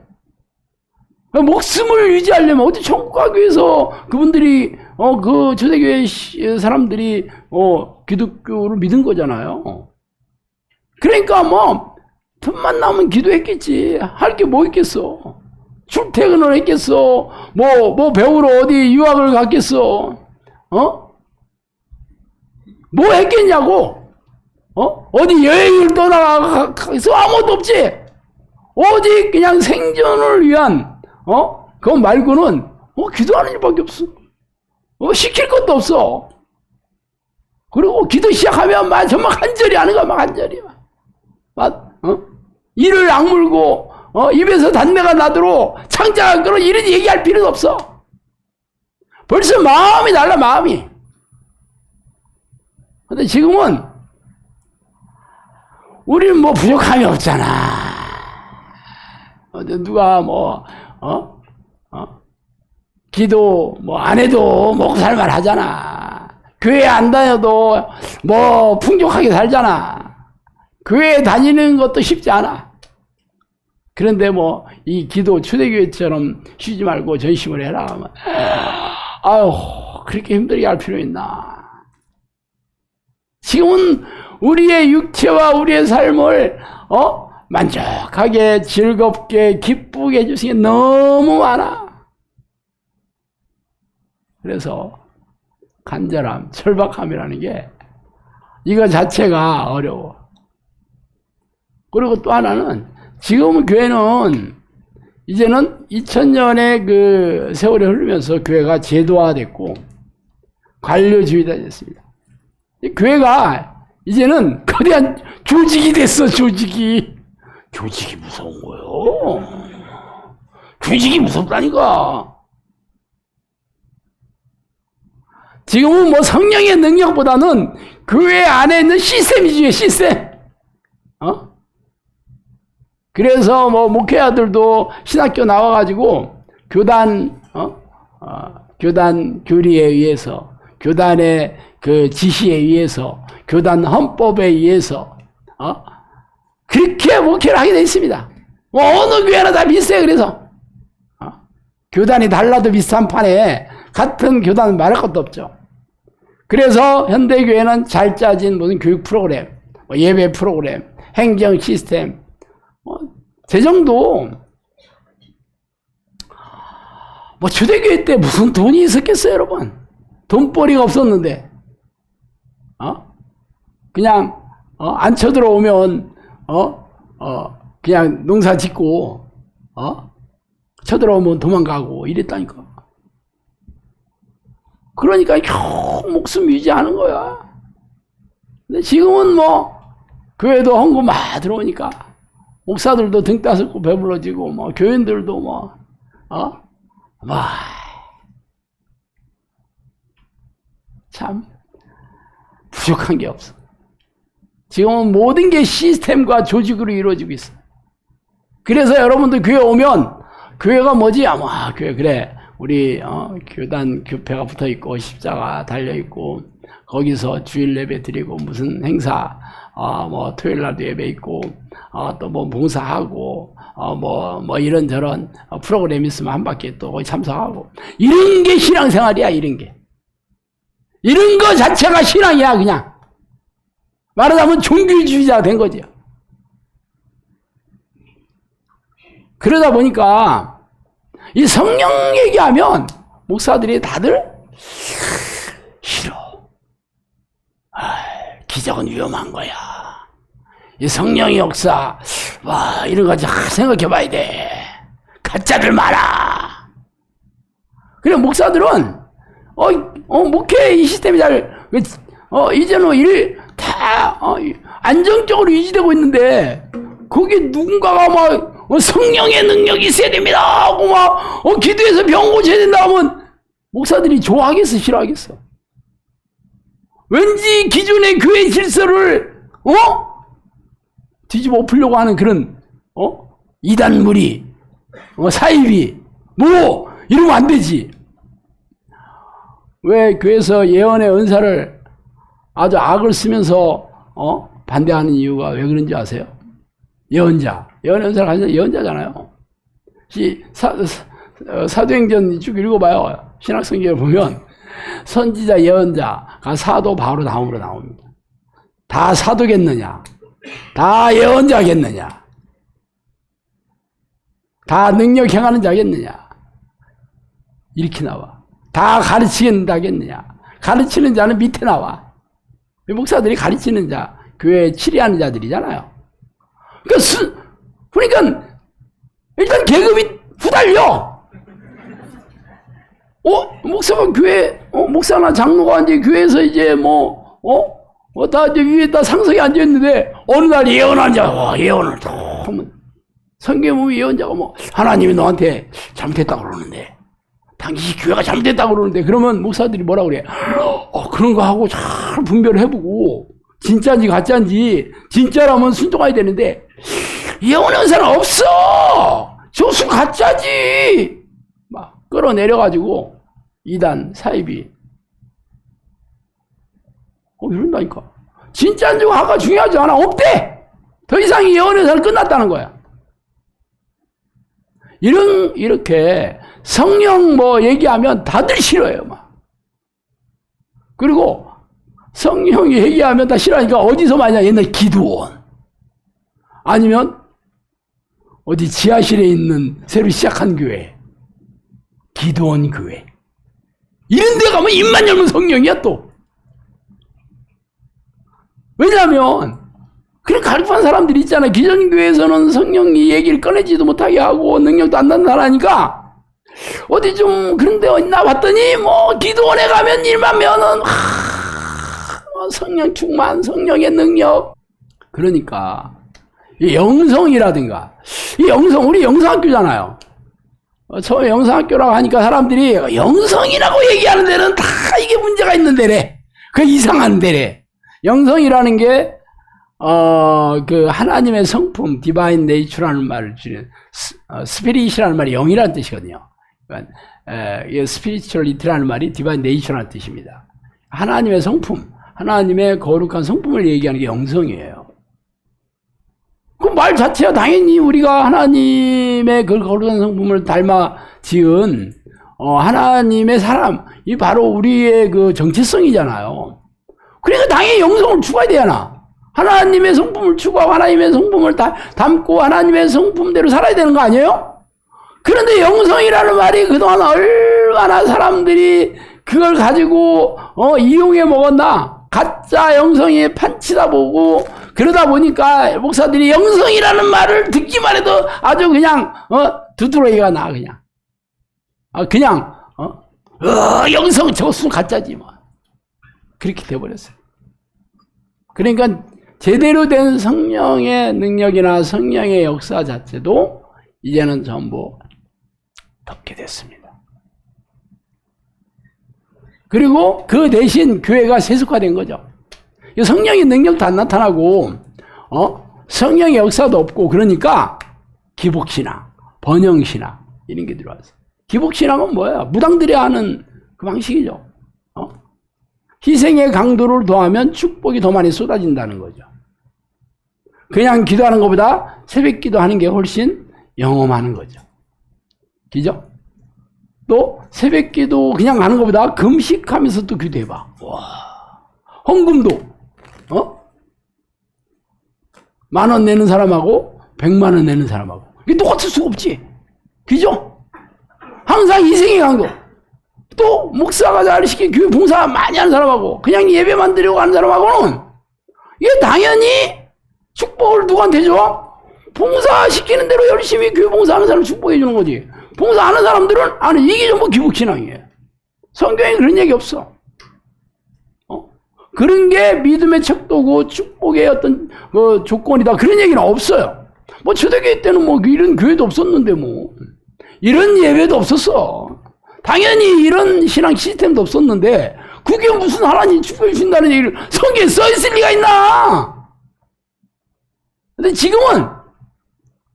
목숨을 유지하려면 어디 천국 가기 위해서 그분들이 그 초대교회 사람들이 기독교를 믿은 거잖아요. 그러니까 뭐 틈만 나면 기도했겠지. 할 게 뭐 있겠어. 출퇴근을 했겠어. 뭐 배우러 어디 유학을 갔겠어. 뭐 했겠냐고. 어디 여행을 떠나가서 아무것도 없지. 오직 그냥 생존을 위한 그거 말고는 기도하는 일밖에 없어. 시킬 것도 없어. 그리고 기도 시작하면 정말 간절히 하는 거야. 간절히. 이를 악물고 입에서 단내가 나도록 창자가 그런 이런 얘기할 필요도 없어. 벌써 마음이 달라 마음이. 근데 지금은 우리는 뭐 부족함이 없잖아. 누가 기도 안 해도 먹고 살만 하잖아. 교회 안 다녀도 풍족하게 살잖아. 교회 다니는 것도 쉽지 않아. 그런데 이 기도 초대교회처럼 쉬지 말고 전심을 해라. 아유, 그렇게 힘들게 할 필요 있나? 지금은 우리의 육체와 우리의 삶을 만족하게 즐겁게 기쁘게 해주신 게 너무 많아. 그래서 간절함, 절박함이라는 게 이거 자체가 어려워. 그리고 또 하나는 지금 교회는 이제는 2000년의 그 세월이 흐르면서 교회가 제도화됐고 관료주의가 됐습니다. 교회가 이제는 거대한 조직이 됐어. 조직이 무서운 거예요. 조직이 무섭다니까. 지금은 뭐 성령의 능력보다는 교회 안에 있는 시스템이 중요해. 시스템. 그래서 뭐 목회자들도 신학교 나와가지고 교단 교리에 의해서, 교단의 그 지시에 의해서, 교단 헌법에 의해서 그렇게 목회를 하게 돼 있습니다. 뭐 어느 교회나 다 비슷해. 그래서 교단이 달라도 비슷한 판에 같은 교단은 말할 것도 없죠. 그래서 현대교회는 잘 짜진 무슨 교육 프로그램, 예배 프로그램, 행정 시스템, 재정도 뭐 초대교회 때 무슨 돈이 있었겠어요, 여러분? 돈벌이가 없었는데, 그냥 안 쳐들어오면 그냥 농사 짓고 쳐들어오면 도망가고 이랬다니까. 그러니까 겨우 목숨 유지하는 거야. 근데 지금은 뭐 교회도 헌금 막 들어오니까 목사들도 등 따스고 배불러지고 뭐 교인들도 참 부족한 게 없어. 지금은 모든 게 시스템과 조직으로 이루어지고 있어. 그래서 여러분들 교회 오면 교회가 뭐지? 교회 그래. 우리 교단 교패가 붙어 있고 십자가 달려 있고 거기서 주일 예배 드리고 무슨 행사 뭐 토요일 날도 예배 있고 또 뭐 봉사하고 뭐 이런저런 프로그램 있으면 한 바퀴 또 거기 참석하고 이런 게 신앙생활이야. 이런 거 자체가 신앙이야. 그냥 말하자면 종교주의자가 된 거죠. 그러다 보니까 이 성령 얘기하면 목사들이 다들 싫어. 기적은 위험한 거야. 이 성령의 역사, 이런 거 생각해 봐야 돼. 가짜들 많아. 그래, 목사들은, 목회 이 시스템이 이제는 일 다, 안정적으로 유지되고 있는데, 거기에 누군가가 성령의 능력이 있어야 됩니다 하고 기도해서 병 고쳐야 된다 하면 목사들이 좋아하겠어, 싫어하겠어? 왠지 기존의 교회 질서를 뒤집어 엎으려고 하는 그런 이단 무리, 사이비 이러면 안 되지. 왜 교회에서 예언의 은사를 아주 악을 쓰면서 반대하는 이유가 왜 그런지 아세요? 예언의 은사를 가진 예언자잖아요. 사도행전 쭉 읽어봐요. 신학성경을 보면 선지자, 예언자가 사도 바로 다음으로 나옵니다. 다 사도겠느냐? 다 예언자겠느냐? 다 능력 행하는 자겠느냐? 이렇게 나와. 다 가르치겠느냐? 가르치는 자는 밑에 나와. 목사들이 가르치는 자, 교회에 치리하는 자들이잖아요. 그러니까 일단 계급이 후달려. 목사가 목사나 장로가 이제 교회에서 이제 다 이제 위에 다 상석에 앉아있는데, 어느 날 예언한 자, 예언을 또 하면, 성경에 보면 예언자가 하나님이 너한테 잘못했다고 그러는데, 당신이 교회가 잘못했다고 그러는데, 그러면 목사들이 뭐라고 그래? 그런 거 하고 잘 분별을 해보고, 진짜인지 가짜인지, 진짜라면 순종해야 되는데, 예언한 사람 없어! 저수 가짜지! 끌어내려가지고, 이단, 사이비. 이런다니까. 진짜인지 가가 중요하지 않아. 없대! 더 이상 예언의 사람 끝났다는 거야. 이렇게 성령 뭐 얘기하면 다들 싫어해요, 막. 그리고 성령 얘기하면 다 싫어하니까 어디서 많이 하냐? 옛날 기도원. 아니면 어디 지하실에 있는 새로 시작한 교회. 기도원 교회. 이런 데 가면 입만 열면 성령이야, 또. 왜냐하면 그런 가르치는 사람들이 있잖아요. 기존교회에서는 성령이 얘기를 꺼내지도 못하게 하고 능력도 안 나타나니까 어디 좀 그런 데 있나 봤더니 뭐 기도원에 가면 일만 면은 성령 충만, 성령의 능력. 그러니까 이 영성이라든가 이 영성, 우리 영성학교잖아요. 처음에 영성학교라고 하니까 사람들이 영성이라고 얘기하는 데는 다 이게 문제가 있는 데래. 그 이상한 데래. 영성이라는 게 그 하나님의 성품, 디바인 네이처라는 말을 줄인 스피릿이라는 말이 영이라는 뜻이거든요. 그러니까 스피리추얼리티라는 말이 디바인 네이처라는 뜻입니다. 하나님의 성품, 하나님의 거룩한 성품을 얘기하는 게 영성이에요. 그 말 자체가 당연히 우리가 하나님의 그 거룩한 성품을 닮아 지은 하나님의 사람, 이 바로 우리의 그 정체성이잖아요. 그러니까 당연히 영성을 추구해야 되잖아. 하나님의 성품을 추구하고 하나님의 성품을 담고 하나님의 성품대로 살아야 되는 거 아니에요? 그런데 영성이라는 말이 그동안 얼마나 사람들이 그걸 가지고 이용해 먹었나? 가짜 영성에 판치다 보고 그러다 보니까 목사들이 영성이라는 말을 듣기만 해도 아주 그냥 두드러기가 나 그냥. 그냥 영성 저것은 가짜지 뭐. 그렇게 돼버렸어요. 그러니까 제대로 된 성령의 능력이나 성령의 역사 자체도 이제는 전부 덮게 됐습니다. 그리고 그 대신 교회가 세속화된 거죠. 성령의 능력도 안 나타나고 성령의 역사도 없고 그러니까 기복신앙, 번영신앙 이런 게 들어왔어요. 기복신앙은 뭐예요? 무당들이 하는 그 방식이죠. 희생의 강도를 더하면 축복이 더 많이 쏟아진다는 거죠. 그냥 기도하는 것보다 새벽 기도하는 게 훨씬 영험하는 거죠. 그죠? 또 새벽 기도 그냥 하는 것보다 금식하면서 또 기도해봐. 와, 헌금도 10,000원 내는 사람하고 100만 원 내는 사람하고 이게 똑같을 수가 없지. 그죠? 항상 희생의 강도. 또 목사가 잘 시킨 교회 봉사 많이 하는 사람하고 그냥 예배만 드리고 하는 사람하고는 이게 당연히 축복을 누구한테 줘? 봉사시키는 대로 열심히 교회 봉사하는 사람 축복해 주는 거지. 봉사하는 사람들은 아니 이게 전부 기복신앙이에요. 성경에 그런 얘기 없어. 그런 게 믿음의 척도고 축복의 어떤 조건이다 그런 얘기는 없어요. 뭐 초대교회 때는 뭐 이런 교회도 없었는데 뭐 이런 예배도 없었어. 당연히 이런 신앙 시스템도 없었는데 그게 무슨 하나님 축복해 준다는 얘기를 성경에 써있을 리가 있나? 근데 지금은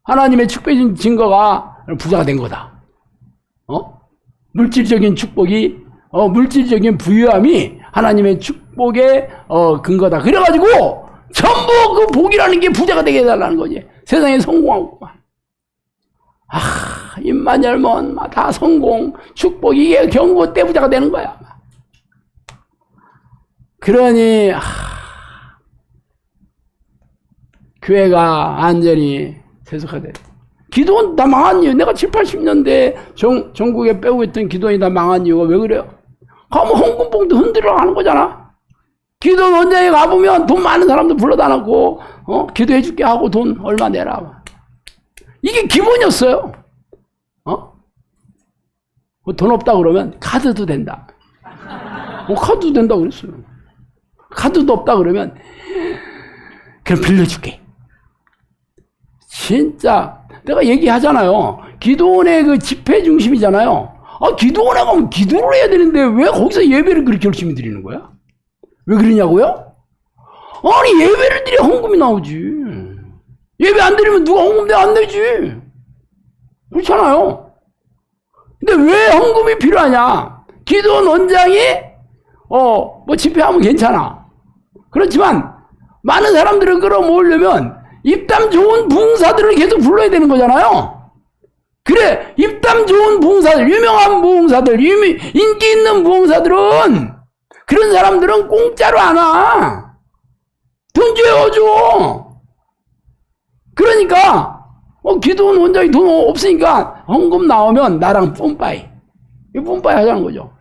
하나님의 축복해 준 증거가 부자가 된 거다. 물질적인 축복이 물질적인 부유함이 하나님의 축복의 근거다. 그래가지고 전부 그 복이라는 게 부자가 되게 해달라는 거지. 세상에 성공하고만. 입만 열면 다 성공, 축복, 이게 경고 때 부자가 되는 거야. 그러니 교회가 완전히 세속화돼. 기도원 다 망한 이유, 내가 7, 80년대 전국에 빼고 있던 기도원이 다 망한 이유가 왜 그래요? 가면 헌금봉도 흔들어 가는 거잖아. 기도원 원장에 가보면 돈 많은 사람들 불러다 놓고 기도해 줄게 하고 돈 얼마 내라. 이게 기본이었어요. 돈 없다 그러면 카드도 된다. 카드도 된다 그랬어요. 카드도 없다 그러면 그럼 빌려줄게. 진짜 내가 얘기하잖아요. 기도원의 그 집회 중심이잖아요. 기도원에 가면 기도를 해야 되는데 왜 거기서 예배를 그렇게 열심히 드리는 거야? 왜 그러냐고요? 아니 예배를 드려 헌금이 나오지. 예배 안 드리면 누가 헌금 내 안 내지. 그렇잖아요. 근데 왜 헌금이 필요하냐? 기도원 원장이 뭐 집회하면 괜찮아. 그렇지만 많은 사람들을 끌어모으려면 입담 좋은 부흥사들을 계속 불러야 되는 거잖아요. 그래, 입담 좋은 부흥사들, 유명한 부흥사들, 인기 있는 부흥사들은, 그런 사람들은 공짜로 안 와. 돈 줘야죠. 그러니까, 기도원 원장이 돈 없으니까, 헌금 나오면 나랑 뿜빠이. 뿜빠이 하자는 거죠.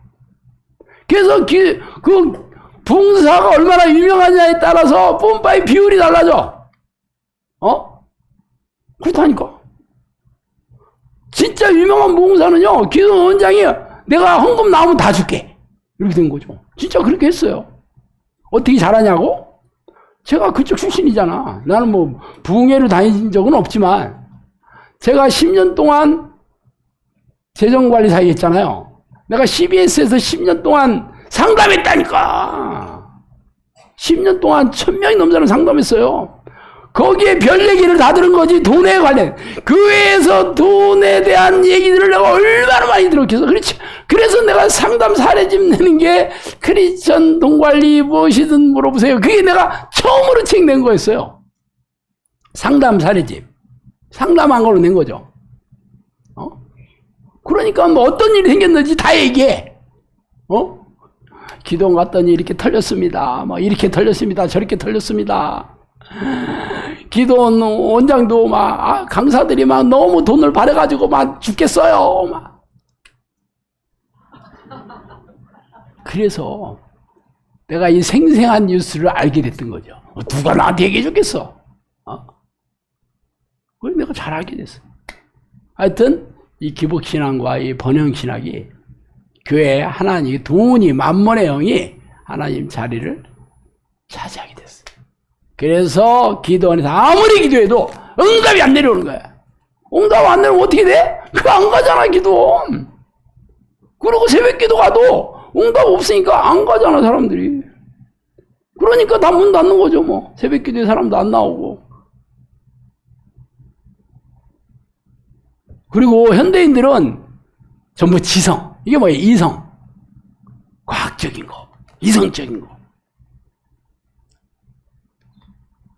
그래서 그 부흥사가 얼마나 유명하냐에 따라서 뿜빠이 비율이 달라져. 그렇다니까. 진짜 유명한 부흥사는요, 기도원 원장이 내가 헌금 나오면 다 줄게. 이렇게 된 거죠. 진짜 그렇게 했어요. 어떻게 잘하냐고? 제가 그쪽 출신이잖아. 나는 뭐 부흥회를 다닌 적은 없지만 제가 10년 동안 재정관리사 했잖아요. 내가 CBS에서 10년 동안 상담했다니까. 10년 동안 1000명이 넘는 상담했어요. 거기에 별 얘기를 다 들은 거지. 돈에 관련 교회에서 돈에 대한 얘기들을 내가 얼마나 많이 들었겠어. 그렇지. 그래서 내가 상담 사례집 내는 게 크리스천 돈관리 무엇이든 물어보세요. 그게 내가 처음으로 책 낸 거였어요. 상담 사례집. 상담한 걸로 낸 거죠. 그러니까 뭐 어떤 일이 생겼는지 다 얘기해. 기도원 갔더니 이렇게 털렸습니다. 뭐 이렇게 털렸습니다. 저렇게 털렸습니다. 기도원 원장도 막 강사들이 막 너무 돈을 바래가지고 막 죽겠어요. 막. 그래서 내가 이 생생한 뉴스를 알게 됐던 거죠. 누가 나한테 얘기해 줬겠어? 그래서 내가 잘 알게 됐어. 하여튼 이 기복신앙과 이 번영신학이 교회에 하나님 돈이 만mon의 영이 하나님 자리를 차지하게 됐어. 그래서 기도원에서 아무리 기도해도 응답이 안 내려오는 거야. 응답 안 내려오면 어떻게 돼? 그거 안 가잖아, 기도원. 그리고 새벽 기도 가도 응답 없으니까 안 가잖아, 사람들이. 그러니까 다 문 닫는 거죠, 뭐. 새벽 기도에 사람도 안 나오고. 그리고 현대인들은 전부 지성. 이게 뭐예요? 이성. 과학적인 거. 이성적인 거.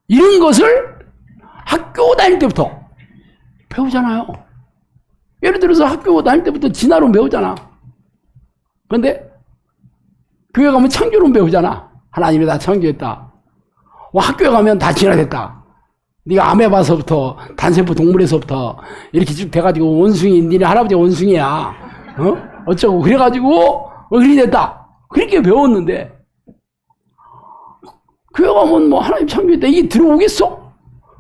이런 것을 학교 다닐 때부터 배우잖아요. 예를 들어서 학교 다닐 때부터 진화론 배우잖아. 그런데 교회 가면 창조론 배우잖아. 하나님이 다 창조했다. 학교에 가면 다 진화됐다. 네가 아메바서부터 단세포 동물에서부터 이렇게 쭉 돼가지고 원숭이, 니네 할아버지가 원숭이야. 어쩌고 그래가지고 어른이 됐다. 그렇게 배웠는데 교회 가면 뭐 하나님 창조했다. 이게 들어오겠어?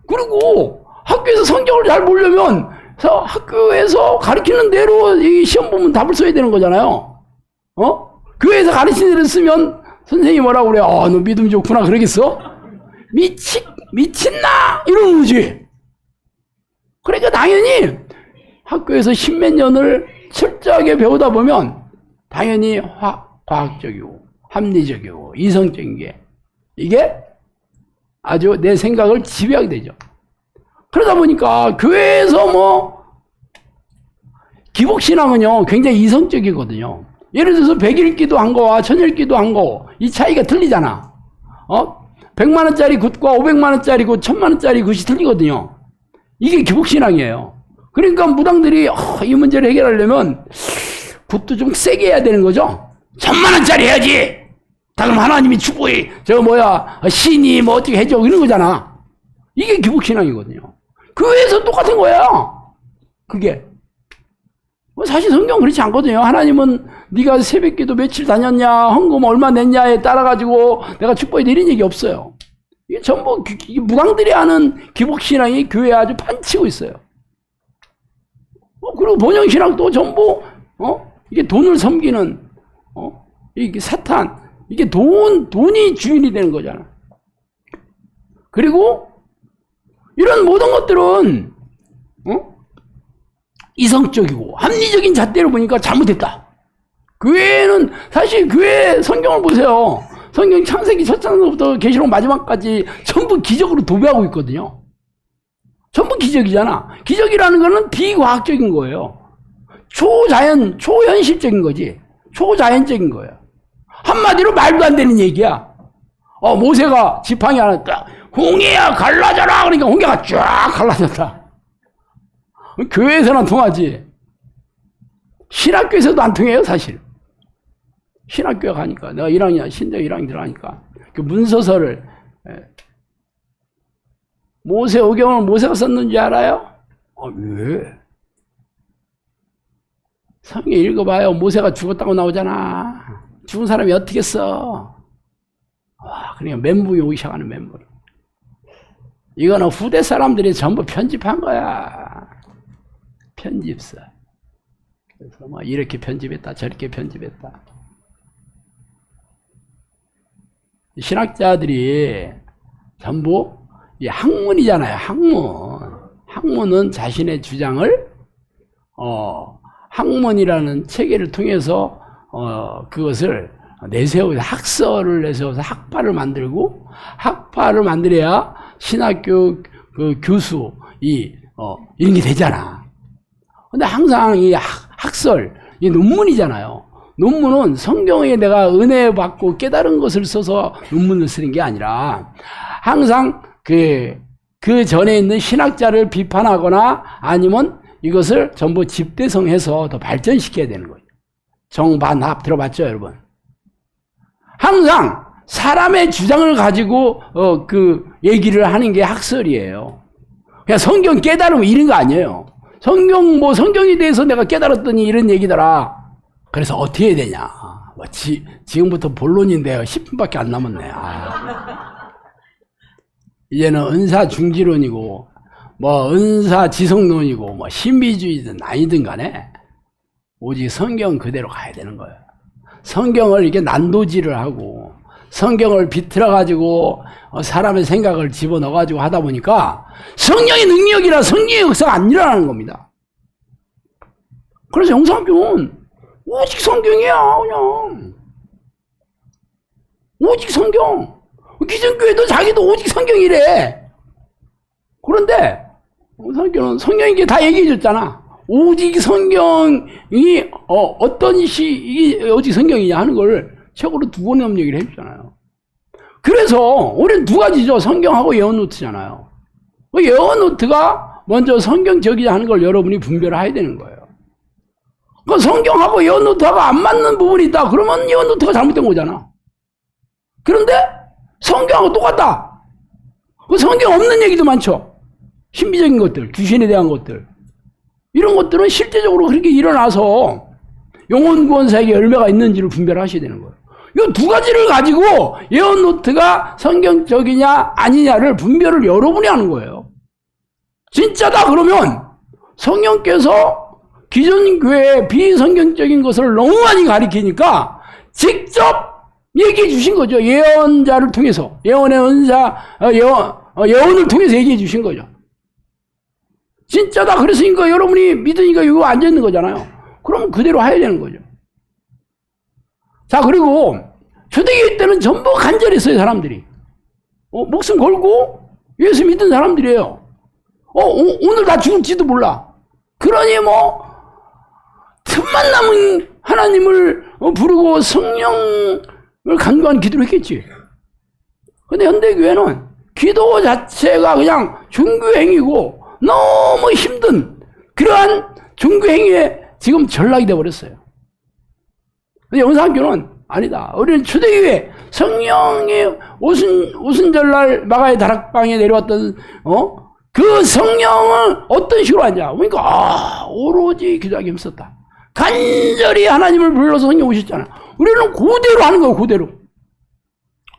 그리고 학교에서 성경을 잘 보려면 학교에서 가르치는 대로 이 시험 보면 답을 써야 되는 거잖아요. 교회에서 가르치는 대로 쓰면 선생님이 뭐라고 그래? 너 믿음 좋구나 그러겠어? 미친나? 이러는 거지. 그러니까 당연히 학교에서 십몇 년을 철저하게 배우다 보면 당연히 과학적이고 합리적이고 이성적인 게 이게 아주 내 생각을 지배하게 되죠. 그러다 보니까 교회에서 뭐 기복신앙은요 굉장히 이성적이거든요. 예를 들어서 100일 기도한 거와 1000일 기도한 거 이 차이가 틀리잖아. 100만 원짜리 굿과 500만 원짜리 굿, 1000만 원짜리 굿이 틀리거든요. 이게 기복신앙이에요. 그러니까 무당들이 이 문제를 해결하려면 굿도 좀 세게 해야 되는 거죠. 1000만 원짜리 해야지. 다 그럼 하나님이 축복이 신이 뭐 어떻게 해줘 이런 거잖아. 이게 기복신앙이거든요. 교회에서 똑같은 거야. 그게 사실 성경은 그렇지 않거든요. 하나님은 네가 새벽기도 며칠 다녔냐, 헌금 얼마 냈냐에 따라 가지고 내가 축복이 내린 얘기 없어요. 이게 전부 무당들이 하는 기복신앙이 교회에 아주 판치고 있어요. 그리고 번영신앙도 전부 이게 돈을 섬기는 이게 사탄, 이게 돈이 주인이 되는 거잖아. 그리고 이런 모든 것들은 이성적이고 합리적인 잣대로 보니까 잘못했다. 교회는 사실 교회 성경을 보세요. 성경 창세기 첫 장서부터 계시록 마지막까지 전부 기적으로 도배하고 있거든요. 전부 기적이잖아. 기적이라는 거는 비과학적인 거예요. 초현실적인 거지. 초자연적인 거예요. 한마디로 말도 안 되는 얘기야. 모세가 지팡이 하나 딱 홍해야 갈라져라 그러니까 홍해가 쫙 갈라졌다. 교회에서는 통하지. 신학교에서도 안 통해요, 사실. 신학교에 가니까. 내가 1학년, 신대 1학년 들어가니까. 그 문서서를, 모세오경을 모세가 썼는지 알아요? 왜? 성경 읽어봐요. 모세가 죽었다고 나오잖아. 죽은 사람이 어떻게 써? 와, 그러니까 멘붕이 오기 시작하는 멘붕. 이거는 후대 사람들이 전부 편집한 거야. 편집서. 그래서 뭐 이렇게 편집했다, 저렇게 편집했다. 신학자들이 전부 이 학문이잖아요. 학문은 자신의 주장을 학문이라는 체계를 통해서 그것을 내세워서 학설을 내세워서 학파를 만들고, 학파를 만들어야 신학교 그 교수 이런 게 되잖아. 근데 항상 이 학설, 이 논문이잖아요. 논문은 성경에 내가 은혜 받고 깨달은 것을 써서 논문을 쓰는 게 아니라 항상 그 전에 있는 신학자를 비판하거나 아니면 이것을 전부 집대성해서 더 발전시켜야 되는 거예요. 정반합 들어봤죠, 여러분? 항상 사람의 주장을 가지고 그 얘기를 하는 게 학설이에요. 그냥 성경 깨달으면 이런 거 아니에요. 성경에 대해서 내가 깨달았더니 이런 얘기더라. 그래서 어떻게 해야 되냐. 지금부터 본론인데요. 10분밖에 안 남았네. 이제는 은사 중지론이고, 은사 지성론이고, 신비주의든 아니든 간에, 오직 성경 그대로 가야 되는 거예요. 성경을 이렇게 난도질을 하고, 성경을 비틀어가지고, 사람의 생각을 집어넣어가지고 하다 보니까, 성령의 능력이라 성령의 역사가 안 일어나는 겁니다. 그래서 영상교는 오직 성경이야, 그냥. 오직 성경. 기존교회도 자기도 오직 성경이래. 그런데 성경이 게 다 얘기해 줬잖아. 오직 성경이 어떤 이게 오직 성경이냐 하는 걸 책으로 두 번의 얘기를 해 줬잖아요. 그래서 우리는 두 가지죠. 성경하고 예언노트잖아요. 예언노트가 먼저 성경적이냐 하는 걸 여러분이 분별을 해야 되는 거예요. 그 성경하고 예언노트하고 안 맞는 부분이 있다. 그러면 예언노트가 잘못된 거잖아. 그런데 성경하고 똑같다. 그 성경 없는 얘기도 많죠. 신비적인 것들, 귀신에 대한 것들. 이런 것들은 실제적으로 그렇게 일어나서 영혼 구원사에게 열매가 있는지를 분별하셔야 되는 거예요. 이 두 가지를 가지고 예언노트가 성경적이냐 아니냐를 분별을 여러분이 하는 거예요. 진짜다 그러면 성령께서 기존 교회의 비성경적인 것을 너무 많이 가리키니까 직접 얘기해 주신 거죠. 예언자를 통해서. 예언의 은사, 예언을 통해서 얘기해 주신 거죠. 진짜다 그랬으니까 여러분이 믿으니까 이거 앉아있는 거잖아요. 그럼 그대로 해야 되는 거죠. 자, 그리고 초대교회 때는 전부 간절했어요, 사람들이. 목숨 걸고 예수 믿은 사람들이에요. 오늘 다 죽을지도 몰라. 그러니 틈만 남은 하나님을 부르고 성령을 간구한 기도를 했겠지. 근데 현대교회는 기도 자체가 그냥 종교행위고 너무 힘든 그러한 종교행위에 지금 전락이 되어버렸어요. 근데 영상교는 아니다. 우리는 초대교회 성령의 오순절날 마가의 다락방에 내려왔던 그 성령은 어떤 식으로 하냐. 그러니까 오로지 기도하기 힘썼다. 간절히 하나님을 불러서 성령 오셨잖아. 우리는 그대로 하는 거예요. 그대로.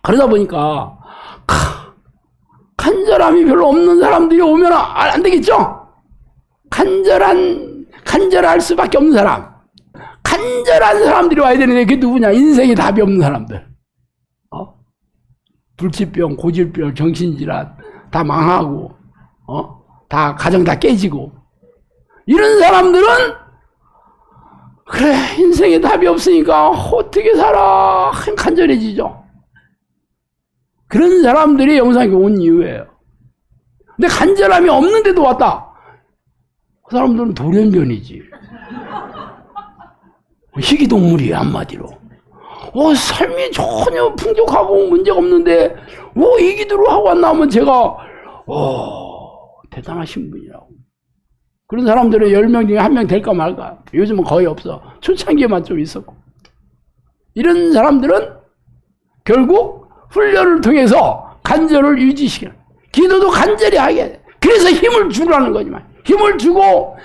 그러다 보니까 간절함이 별로 없는 사람들이 오면 안 되겠죠. 간절할 수밖에 없는 사람. 간절한 사람들이 와야 되는데 그게 누구냐? 인생에 답이 없는 사람들. 불치병, 고질병, 정신질환 다 망하고 다 가정 다 깨지고 이런 사람들은 그래 인생에 답이 없으니까 어떻게 살아 간절해지죠. 그런 사람들이 영상에 온 이유예요. 근데 간절함이 없는데도 왔다. 그 사람들은 돌연변이지. 희귀동물이에요, 한마디로. 삶이 전혀 풍족하고 문제가 없는데 이 기도를 하고 안 나오면 제가 대단하신 분이라고. 그런 사람들은 10명 중에 1명 될까 말까. 요즘은 거의 없어. 초창기에만 좀 있었고. 이런 사람들은 결국 훈련을 통해서 간절을 유지시키는. 기도도 간절히 하게 돼. 그래서 힘을 주라는 거지만. 힘을 주고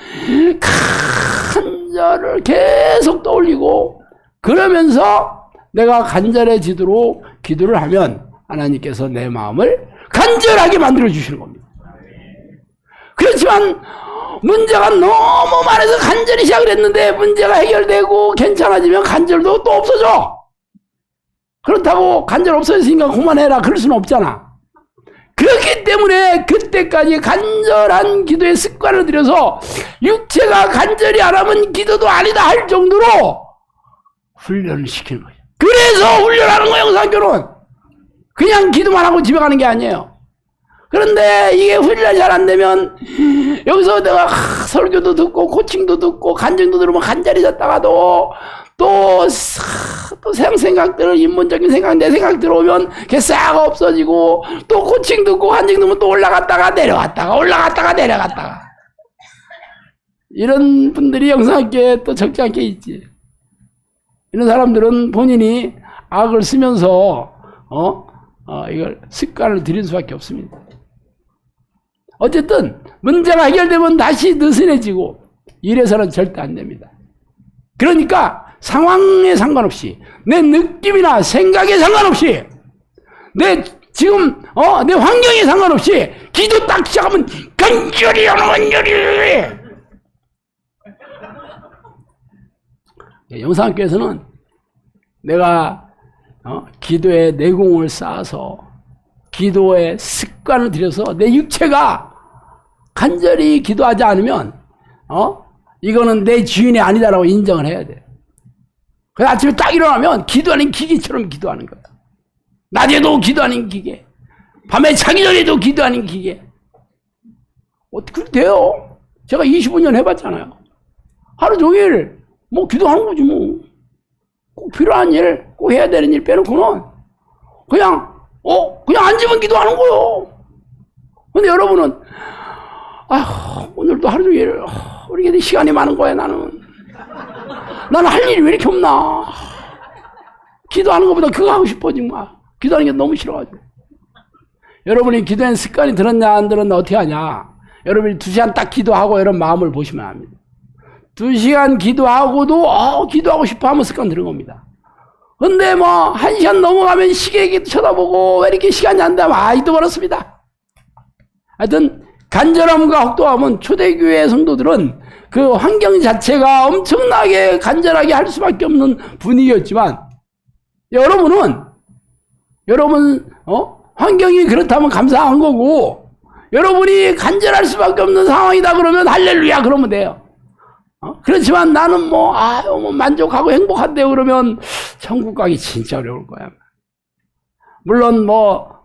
간절을 계속 떠올리고 그러면서 내가 간절해지도록 기도를 하면 하나님께서 내 마음을 간절하게 만들어 주시는 겁니다. 그렇지만 문제가 너무 많아서 간절히 시작을 했는데 문제가 해결되고 괜찮아지면 간절도 또 없어져. 그렇다고 간절 없어졌으니까 그만해라 그럴 수는 없잖아. 그렇기 때문에 그때까지 간절한 기도의 습관을 들여서 육체가 간절히 안 하면 기도도 아니다 할 정도로 훈련을 시키는 거예요. 그래서 훈련하는 거예요. 영상교는 그냥 기도만 하고 집에 가는 게 아니에요. 그런데 이게 훈련이 잘 안 되면 여기서 내가 설교도 듣고 코칭도 듣고 간증도 들으면 간절해졌다가도 또 생각들, 인문적인 생각, 내 생각 들어오면 그게 싹 없어지고 또 코칭 듣고 간증 듣으면 또 올라갔다가 내려갔다가 올라갔다가 내려갔다가 이런 분들이 영상학교에 또 적지 않게 있지. 이런 사람들은 본인이 악을 쓰면서 이걸 습관을 들일 수밖에 없습니다. 어쨌든 문제가 해결되면 다시 느슨해지고 이래서는 절대 안 됩니다. 그러니까 상황에 상관없이 내 느낌이나 생각에 상관없이 내 지금 내 환경에 상관없이 기도 딱 시작하면 간절히 하는 간절히. 영상학교에서는 내가 기도의 내공을 쌓아서 기도의 습관을 들여서 내 육체가 간절히 기도하지 않으면 이거는 내 주인이 아니다라고 인정을 해야 돼. 그래서 아침에 딱 일어나면 기도하는 기계처럼 기도하는 거야. 낮에도 기도하는 기계, 밤에 자기 전에도 기도하는 기계. 어떻게 돼요? 제가 25년 해봤잖아요. 하루 종일 뭐 기도하는 거지 뭐. 꼭 필요한 일, 꼭 해야 되는 일 빼놓고는 그냥 앉으면 기도하는 거요. 근데 여러분은 오늘도 하루 종일 우리 애들 시간이 많은 거야. 나는 할 일이 왜 이렇게 없나. 기도하는 것보다 그거 하고 싶어 정말. 기도하는 게 너무 싫어가지고. 여러분이 기도하는 습관이 들었냐 안 들었냐 어떻게 하냐. 여러분이 2시간 딱 기도하고 이런 마음을 보시면 합니다. 2시간 기도하고도 기도하고 싶어 하면 습관 들은 겁니다. 근데 1시간 넘어가면 시계 쳐다보고 왜 이렇게 시간이 안 되면 잊어버렸습니다. 하여튼 간절함과 혹독함은 초대교회 성도들은 그 환경 자체가 엄청나게 간절하게 할 수밖에 없는 분위기였지만 여러분 환경이 그렇다면 감사한 거고 여러분이 간절할 수밖에 없는 상황이다 그러면 할렐루야 그러면 돼요. 그렇지만 나는 만족하고 행복한데요 그러면 천국 가기 진짜 어려울 거야. 물론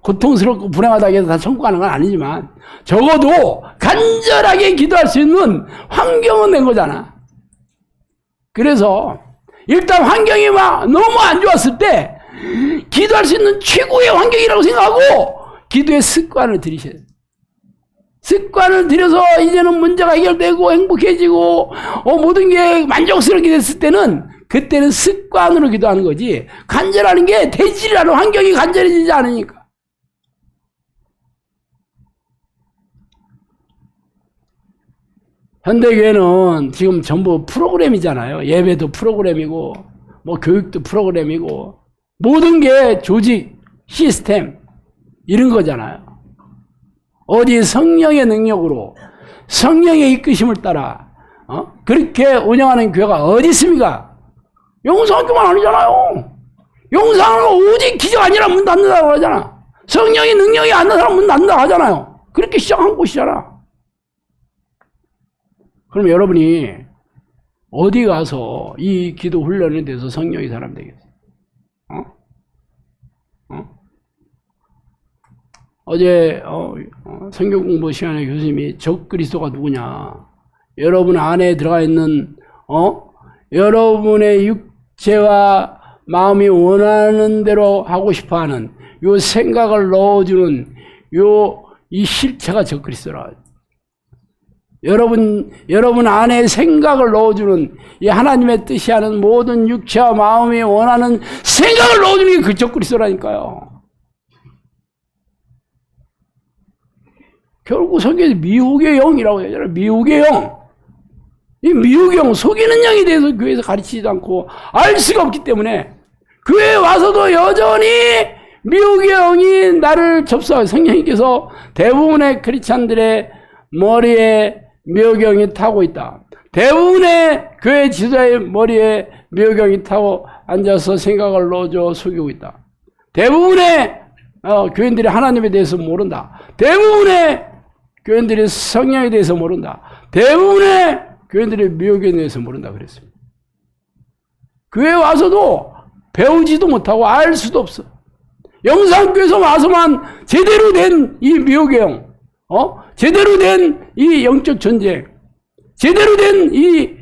고통스럽고 불행하다고 해서 다 천국 가는 건 아니지만 적어도 간절하게 기도할 수 있는 환경은 된 거잖아. 그래서 일단 환경이 너무 안 좋았을 때 기도할 수 있는 최고의 환경이라고 생각하고 기도의 습관을 들이셔야 돼요. 습관을 들여서 이제는 문제가 해결되고 행복해지고 모든 게 만족스럽게 됐을 때는 그때는 습관으로 기도하는 거지 간절하는 게 되지라는 환경이 간절해지지 않으니까. 현대교회는 지금 전부 프로그램이잖아요. 예배도 프로그램이고 교육도 프로그램이고 모든 게 조직, 시스템 이런 거잖아요. 어디 성령의 능력으로 성령의 이끄심을 따라 그렇게 운영하는 교회가 어디 있습니까? 영상학교만 아니잖아요. 영상은 오직 기적 아니라 문 닫는다고 하잖아. 성령의 능력이 안 나는 사람 문 닫는다고 하잖아요. 그렇게 시작한 곳이잖아. 그럼 여러분이 어디 가서 이 기도 훈련에 대해서 성령의 사람 되겠어요? 어제 성경 공부 시간에 교수님이 적그리스도가 누구냐? 여러분 안에 들어가 있는 여러분의 육체와 마음이 원하는 대로 하고 싶어하는 요 생각을 넣어주는 이 실체가 적그리스도라. 여러분 안에 생각을 넣어주는 이 하나님의 뜻이 하는 모든 육체와 마음이 원하는 생각을 넣어주는 게 그 적그리스도라니까요. 결국 성경에서 미혹의 영이라고 하잖아요. 미혹의 영. 이 미혹의 영, 속이는 영에 대해서 교회에서 가르치지도 않고 알 수가 없기 때문에 교회에 와서도 여전히 미혹의 영이 나를 접수하고, 성령님께서 대부분의 크리스찬들의 머리에 미혹의 영이 타고 있다. 대부분의 교회 지도자의 머리에 미혹의 영이 타고 앉아서 생각을 넣어줘 속이고 있다. 대부분의 교인들이 하나님에 대해서 모른다. 대부분의 교인들이 성령에 대해서 모른다. 대부분의 교인들이 미혹에 대해서 모른다 그랬습니다. 교회에 와서도 배우지도 못하고 알 수도 없어. 영상교회에서 와서만 제대로 된 이 미혹의 영, 제대로 된 이 영적 전쟁, 제대로 된 이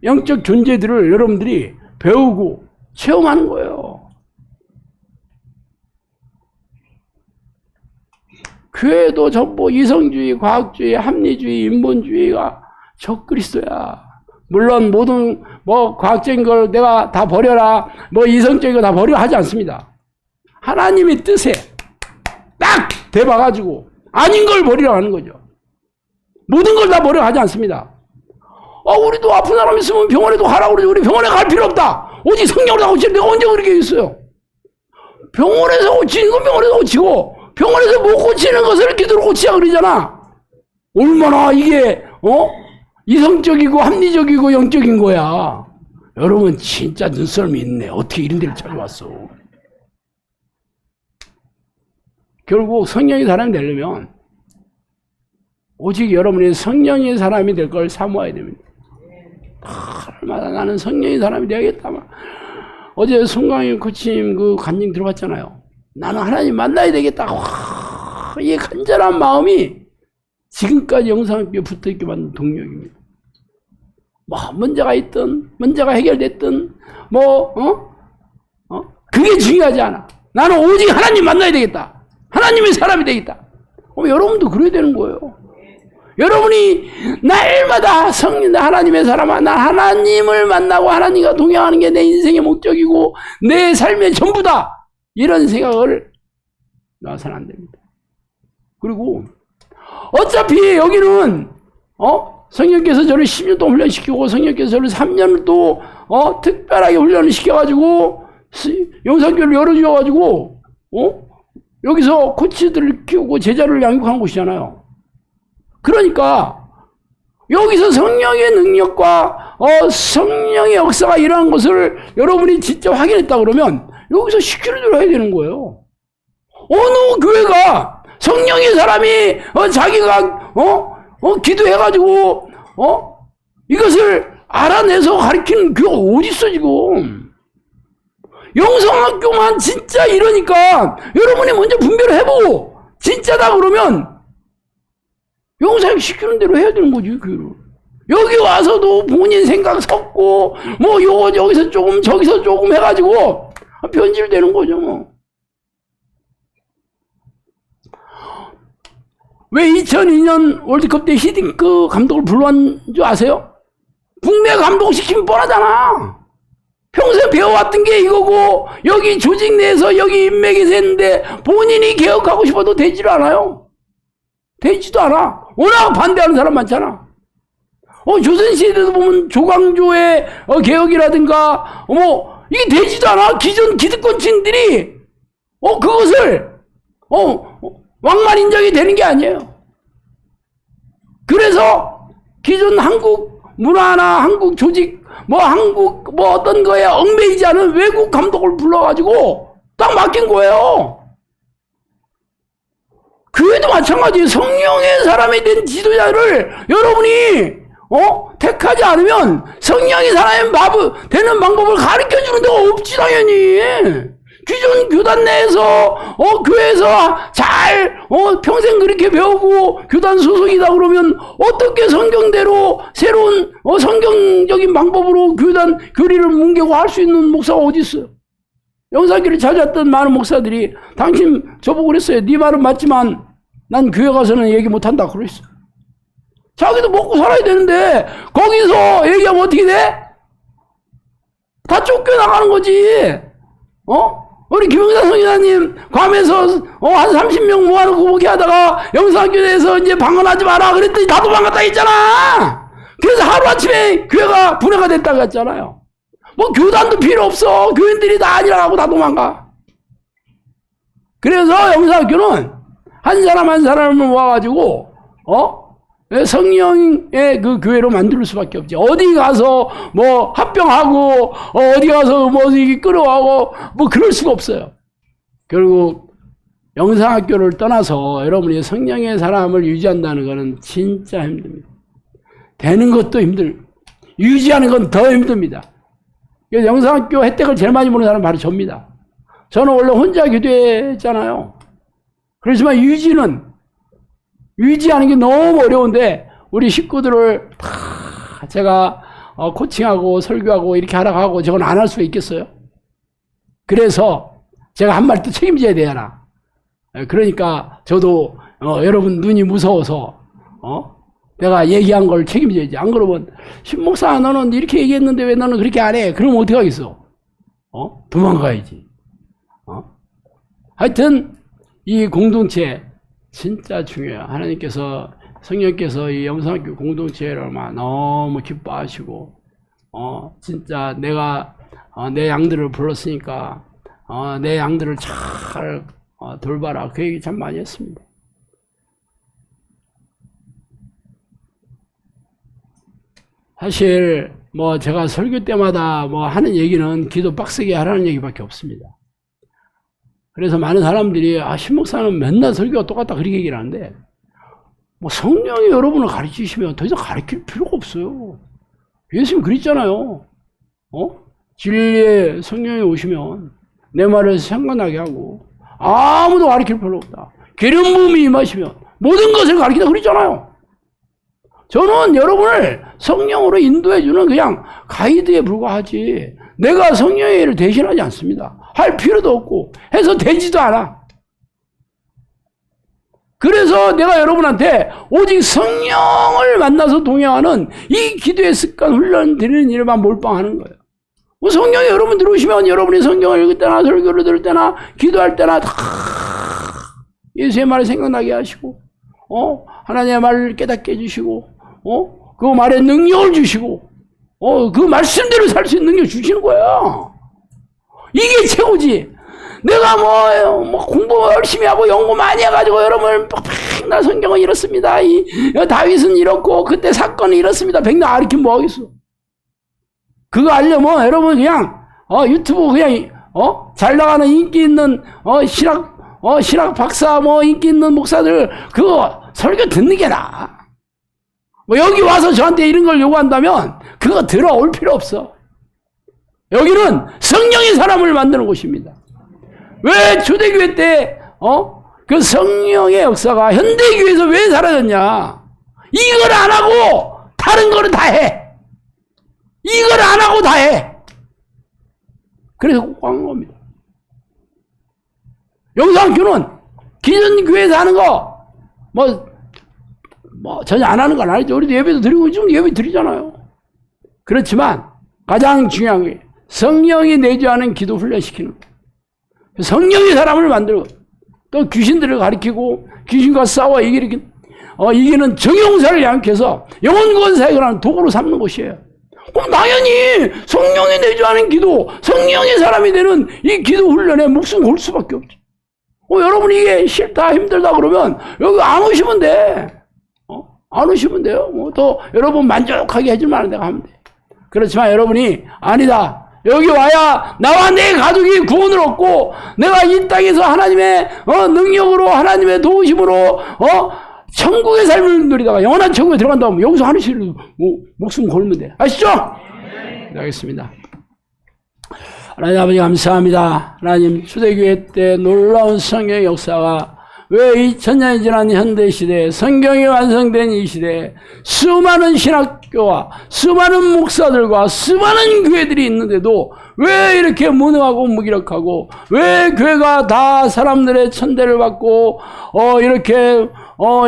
영적 존재들을 여러분들이 배우고 체험하는 거예요. 교회도 전부 이성주의, 과학주의, 합리주의, 인본주의가 적그리스도야. 물론 모든 과학적인 걸 내가 다 버려라, 이성적인 거 다 버려 하지 않습니다. 하나님의 뜻에 딱 대봐가지고 아닌 걸 버리라고 하는 거죠. 모든 걸 다 버려 하지 않습니다. 우리도 아픈 사람 있으면 병원에도 가라고 그러죠. 우리 병원에 갈 필요 없다. 오직 성령으로 하고 내가 언제 그렇게 했어요? 병원에서 고치는 건 병원에서 고치고, 병원에서 못 고치는 것을 기도로 고치자 그러잖아. 얼마나 이게 이성적이고 합리적이고 영적인 거야. 여러분 진짜 눈썰미 있네. 어떻게 이런 데를 찾아왔어. 결국 성령의 사람이 되려면 오직 여러분이 성령의 사람이 될 걸 사모해야 됩니다. 얼마나 나는 성령의 사람이 되야겠다. 어제 송강희 코치님 그 간증 들어봤잖아요. 나는 하나님 만나야 되겠다. 이 간절한 마음이 지금까지 영상에 붙어있게 만든 동력입니다. 문제가 있든 문제가 해결됐든 그게 중요하지 않아. 나는 오직 하나님 만나야 되겠다. 하나님의 사람이 되겠다. 여러분도 그래야 되는 거예요. 여러분이 날마다 하나님의 사람아, 나 하나님을 만나고 하나님과 동행하는 게 내 인생의 목적이고 내 삶의 전부다. 이런 생각을 놔서는 안 됩니다. 그리고 어차피 여기는 성령께서 저를 10년 동안 훈련시키고 성령께서 저를 3년을 또 특별하게 훈련을 시켜가지고 영상교회를 열어주셔가지고 여기서 코치들을 키우고 제자를 양육한 곳이잖아요. 그러니까 여기서 성령의 능력과 성령의 역사가 일어난 것을 여러분이 직접 확인했다 그러면 여기서 시키는 대로 해야 되는 거예요. 어느 교회가 성령의 사람이 자기가 기도해가지고 이것을 알아내서 가르치는 교회가 어디 있어 지금. 영성학교만 진짜 이러니까 여러분이 먼저 분별을 해보고 진짜다 그러면 영상 시키는 대로 해야 되는 거지, 교회를. 여기 와서도 본인 생각 섞고 요거 여기서 조금 저기서 조금 해가지고 변질되는 거죠. 왜 2002년 월드컵 때 히딩크 감독을 불러온 줄 아세요? 국내 감독 시키면 뻔하잖아. 평소에 배워왔던 게 이거고 여기 조직 내에서 여기 인맥에서 했는데 본인이 개혁하고 싶어도 되지를 않아요. 되지도 않아. 워낙 반대하는 사람 많잖아. 조선시대도 보면 조광조의 개혁이라든가 이게 되지도 않아. 기존 기득권층들이 그것을 왕만 인정이 되는 게 아니에요. 그래서 기존 한국 문화나 한국 조직 한국 어떤 거에 얽매이지 않은 외국 감독을 불러가지고 딱 맡긴 거예요. 교회도 마찬가지. 성령의 사람이 된 지도자를 여러분이 택하지 않으면 성령의 사람이 되는 방법을 가르쳐주는 데가 없지 당연히. 기존 교단 내에서 교회에서 잘 평생 그렇게 배우고 교단 소속이다 그러면 어떻게 성경대로 새로운 성경적인 방법으로 교단 교리를 뭉개고 할 수 있는 목사가 어디 있어요? 영상교를 찾았던 많은 목사들이 당신 저보고 그랬어요. 네 말은 맞지만 난 교회 가서는 얘기 못한다 그랬어요. 자기도 먹고 살아야 되는데 거기서 얘기하면 어떻게 돼? 다 쫓겨나가는 거지. 우리 김영사 성인사님 괌에서 한 30명 모아놓고 보게 하다가 영상교회에서 이제 방언하지 마라 그랬더니 다 도망갔다 했잖아. 그래서 하루아침에 교회가 분해가 됐다고 했잖아요. 뭐 교단도 필요 없어. 교인들이 다 아니라 하고 다 도망가. 그래서 영상교회는 한 사람 한 사람을 모아가지고 성령의 그 교회로 만들 수밖에 없지. 어디 가서 뭐 합병하고 어디 가서 뭐 이렇게 끌어가고 뭐 그럴 수가 없어요. 결국 영상학교를 떠나서 여러분이 성령의 사람을 유지한다는 것은 진짜 힘듭니다. 되는 것도 힘들고 유지하는 건 더 힘듭니다. 그래서 영상학교 혜택을 제일 많이 보는 사람은 바로 접니다. 저는 원래 혼자 기도했잖아요. 그렇지만 유지하는 게 너무 어려운데 우리 식구들을 다 제가 코칭하고 설교하고 이렇게 하라고 하고 저건 안 할 수가 있겠어요? 그래서 제가 한 말 또 책임져야 되잖아. 그러니까 저도 여러분 눈이 무서워서 내가 얘기한 걸 책임져야지. 안 그러면 신목사 너는 이렇게 얘기했는데 왜 너는 그렇게 안 해? 그러면 어떻게 하겠어? 도망가야지. 하여튼 이 공동체 진짜 중요해요. 하나님께서 성령께서 이 영상학교 공동체를 너무 기뻐하시고 진짜 내가 내 양들을 불렀으니까 내 양들을 잘 돌봐라. 그 얘기 참 많이 했습니다. 사실 뭐 제가 설교 때마다 뭐 하는 얘기는 기도 빡세게 하라는 얘기밖에 없습니다. 그래서 많은 사람들이 신목사는 맨날 설교가 똑같다 그렇게 얘기를 하는데 뭐 성령이 여러분을 가르치시면 더 이상 가르칠 필요가 없어요. 예수님 그랬잖아요. 진리의 성령이 오시면 내 말을 생각나게 하고 아무도 가르칠 필요 없다. 기름 부음이 임하시면 모든 것을 가르치다 그랬잖아요. 저는 여러분을 성령으로 인도해주는 그냥 가이드에 불과하지 내가 성령의 일을 대신하지 않습니다. 할 필요도 없고 해서 되지도 않아. 그래서 내가 여러분한테 오직 성령을 만나서 동행하는 이 기도의 습관 훈련 드리는 일만 몰빵하는 거예요. 성령이 여러분 들어오시면 여러분이 성경을 읽을 때나 설교를 들을 때나 기도할 때나 다 예수의 말을 생각나게 하시고 하나님의 말을 깨닫게 해주시고 그 말에 능력을 주시고 그 말씀대로 살 수 있는 능력 주시는 거야. 이게 최고지. 내가 뭐 공부 열심히 하고 연구 많이 해가지고 여러분 백날 성경은 이렇습니다. 다윗은 이렇고 그때 사건은 이렇습니다. 백날 알리면 뭐 하겠어. 그거 알려면 여러분 그냥 유튜브 그냥 잘 나가는 인기 있는 신학 박사 뭐 인기 있는 목사들 그거 설교 듣는 게 나아. 뭐 여기 와서 저한테 이런 걸 요구한다면 그거 들어올 필요 없어. 여기는 성령의 사람을 만드는 곳입니다. 왜 초대교회 때 그 성령의 역사가 현대교회에서 왜 사라졌냐? 이걸 안 하고 다른 거는 다 해. 이걸 안 하고 다 해. 그래서 꼭 한 겁니다. 영상교는 기존 교회에서 하는 거 뭐 전혀 안 하는 건 아니죠. 우리도 예배도 드리고 지금 예배 드리잖아요. 그렇지만 가장 중요한 게 성령이 내주하는 기도 훈련시키는 거예요. 성령의 사람을 만들고 또 귀신들을 가리키고 귀신과 싸워 이기는 정용사를 양해해서 영혼구원 사역을 하는 도구로 삼는 곳이에요. 그럼 당연히 성령이 내주하는 기도, 성령의 사람이 되는 이 기도 훈련에 목숨 걸 수밖에 없죠. 여러분 이게 싫다 힘들다 그러면 여기 안 오시면 돼. 안 오시면 돼요. 또 여러분 만족하게 해줄 만한 데가 하면 돼. 그렇지만 여러분이 아니다. 여기 와야 나와 내 가족이 구원을 얻고 내가 이 땅에서 하나님의 능력으로 하나님의 도우심으로 천국의 삶을 누리다가 영원한 천국에 들어간다면 여기서 하늘시로 목숨 걸면 돼. 아시죠? 네, 알겠습니다. 하나님 아버지 감사합니다. 하나님 초대교회 때 놀라운 성령의 역사가 왜 2000년이 지난 현대시대에 성경이 완성된 이 시대에 수많은 신학교와 수많은 목사들과 수많은 교회들이 있는데도 왜 이렇게 무능하고 무기력하고 왜 교회가 다 사람들의 천대를 받고 이렇게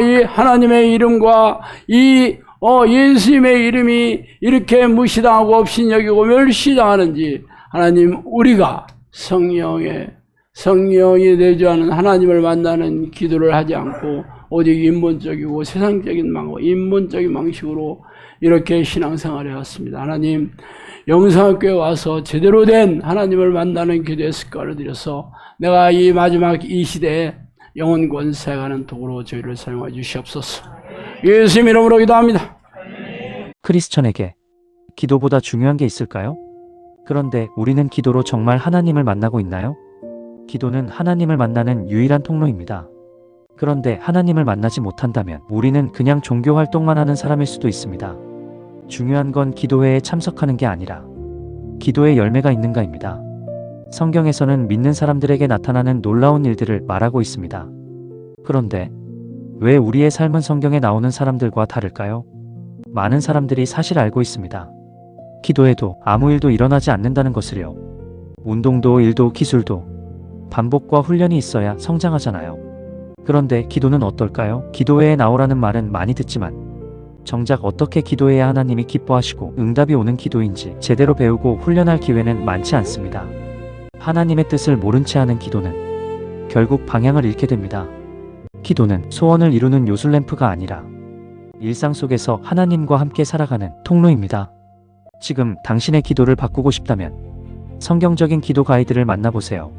이 하나님의 이름과 예수님의 이름이 이렇게 무시당하고 업신여기고 멸시당하는지 하나님 우리가 성령이 내주하는 하나님을 만나는 기도를 하지 않고 오직 인본적이고 세상적인 인본적인 방식으로 이렇게 신앙생활을 해왔습니다. 하나님 영상학교에 와서 제대로 된 하나님을 만나는 기도의 습관을 들여서 내가 이 마지막 이 시대에 영혼 권세가는 도구로 저희를 사용해 주시옵소서. 예수님 이름으로 기도합니다. 크리스천에게 기도보다 중요한 게 있을까요? 그런데 우리는 기도로 정말 하나님을 만나고 있나요? 기도는 하나님을 만나는 유일한 통로입니다. 그런데 하나님을 만나지 못한다면 우리는 그냥 종교 활동만 하는 사람일 수도 있습니다. 중요한 건 기도회에 참석하는 게 아니라 기도의 열매가 있는가입니다. 성경에서는 믿는 사람들에게 나타나는 놀라운 일들을 말하고 있습니다. 그런데 왜 우리의 삶은 성경에 나오는 사람들과 다를까요? 많은 사람들이 사실 알고 있습니다. 기도해도 아무 일도 일어나지 않는다는 것을요. 운동도 일도 기술도 반복과 훈련이 있어야 성장하잖아요. 그런데 기도는 어떨까요? 기도회에 나오라는 말은 많이 듣지만 정작 어떻게 기도해야 하나님이 기뻐하시고 응답이 오는 기도인지 제대로 배우고 훈련할 기회는 많지 않습니다. 하나님의 뜻을 모른 채 하는 기도는 결국 방향을 잃게 됩니다. 기도는 소원을 이루는 요술램프가 아니라 일상 속에서 하나님과 함께 살아가는 통로입니다. 지금 당신의 기도를 바꾸고 싶다면 성경적인 기도 가이드를 만나보세요.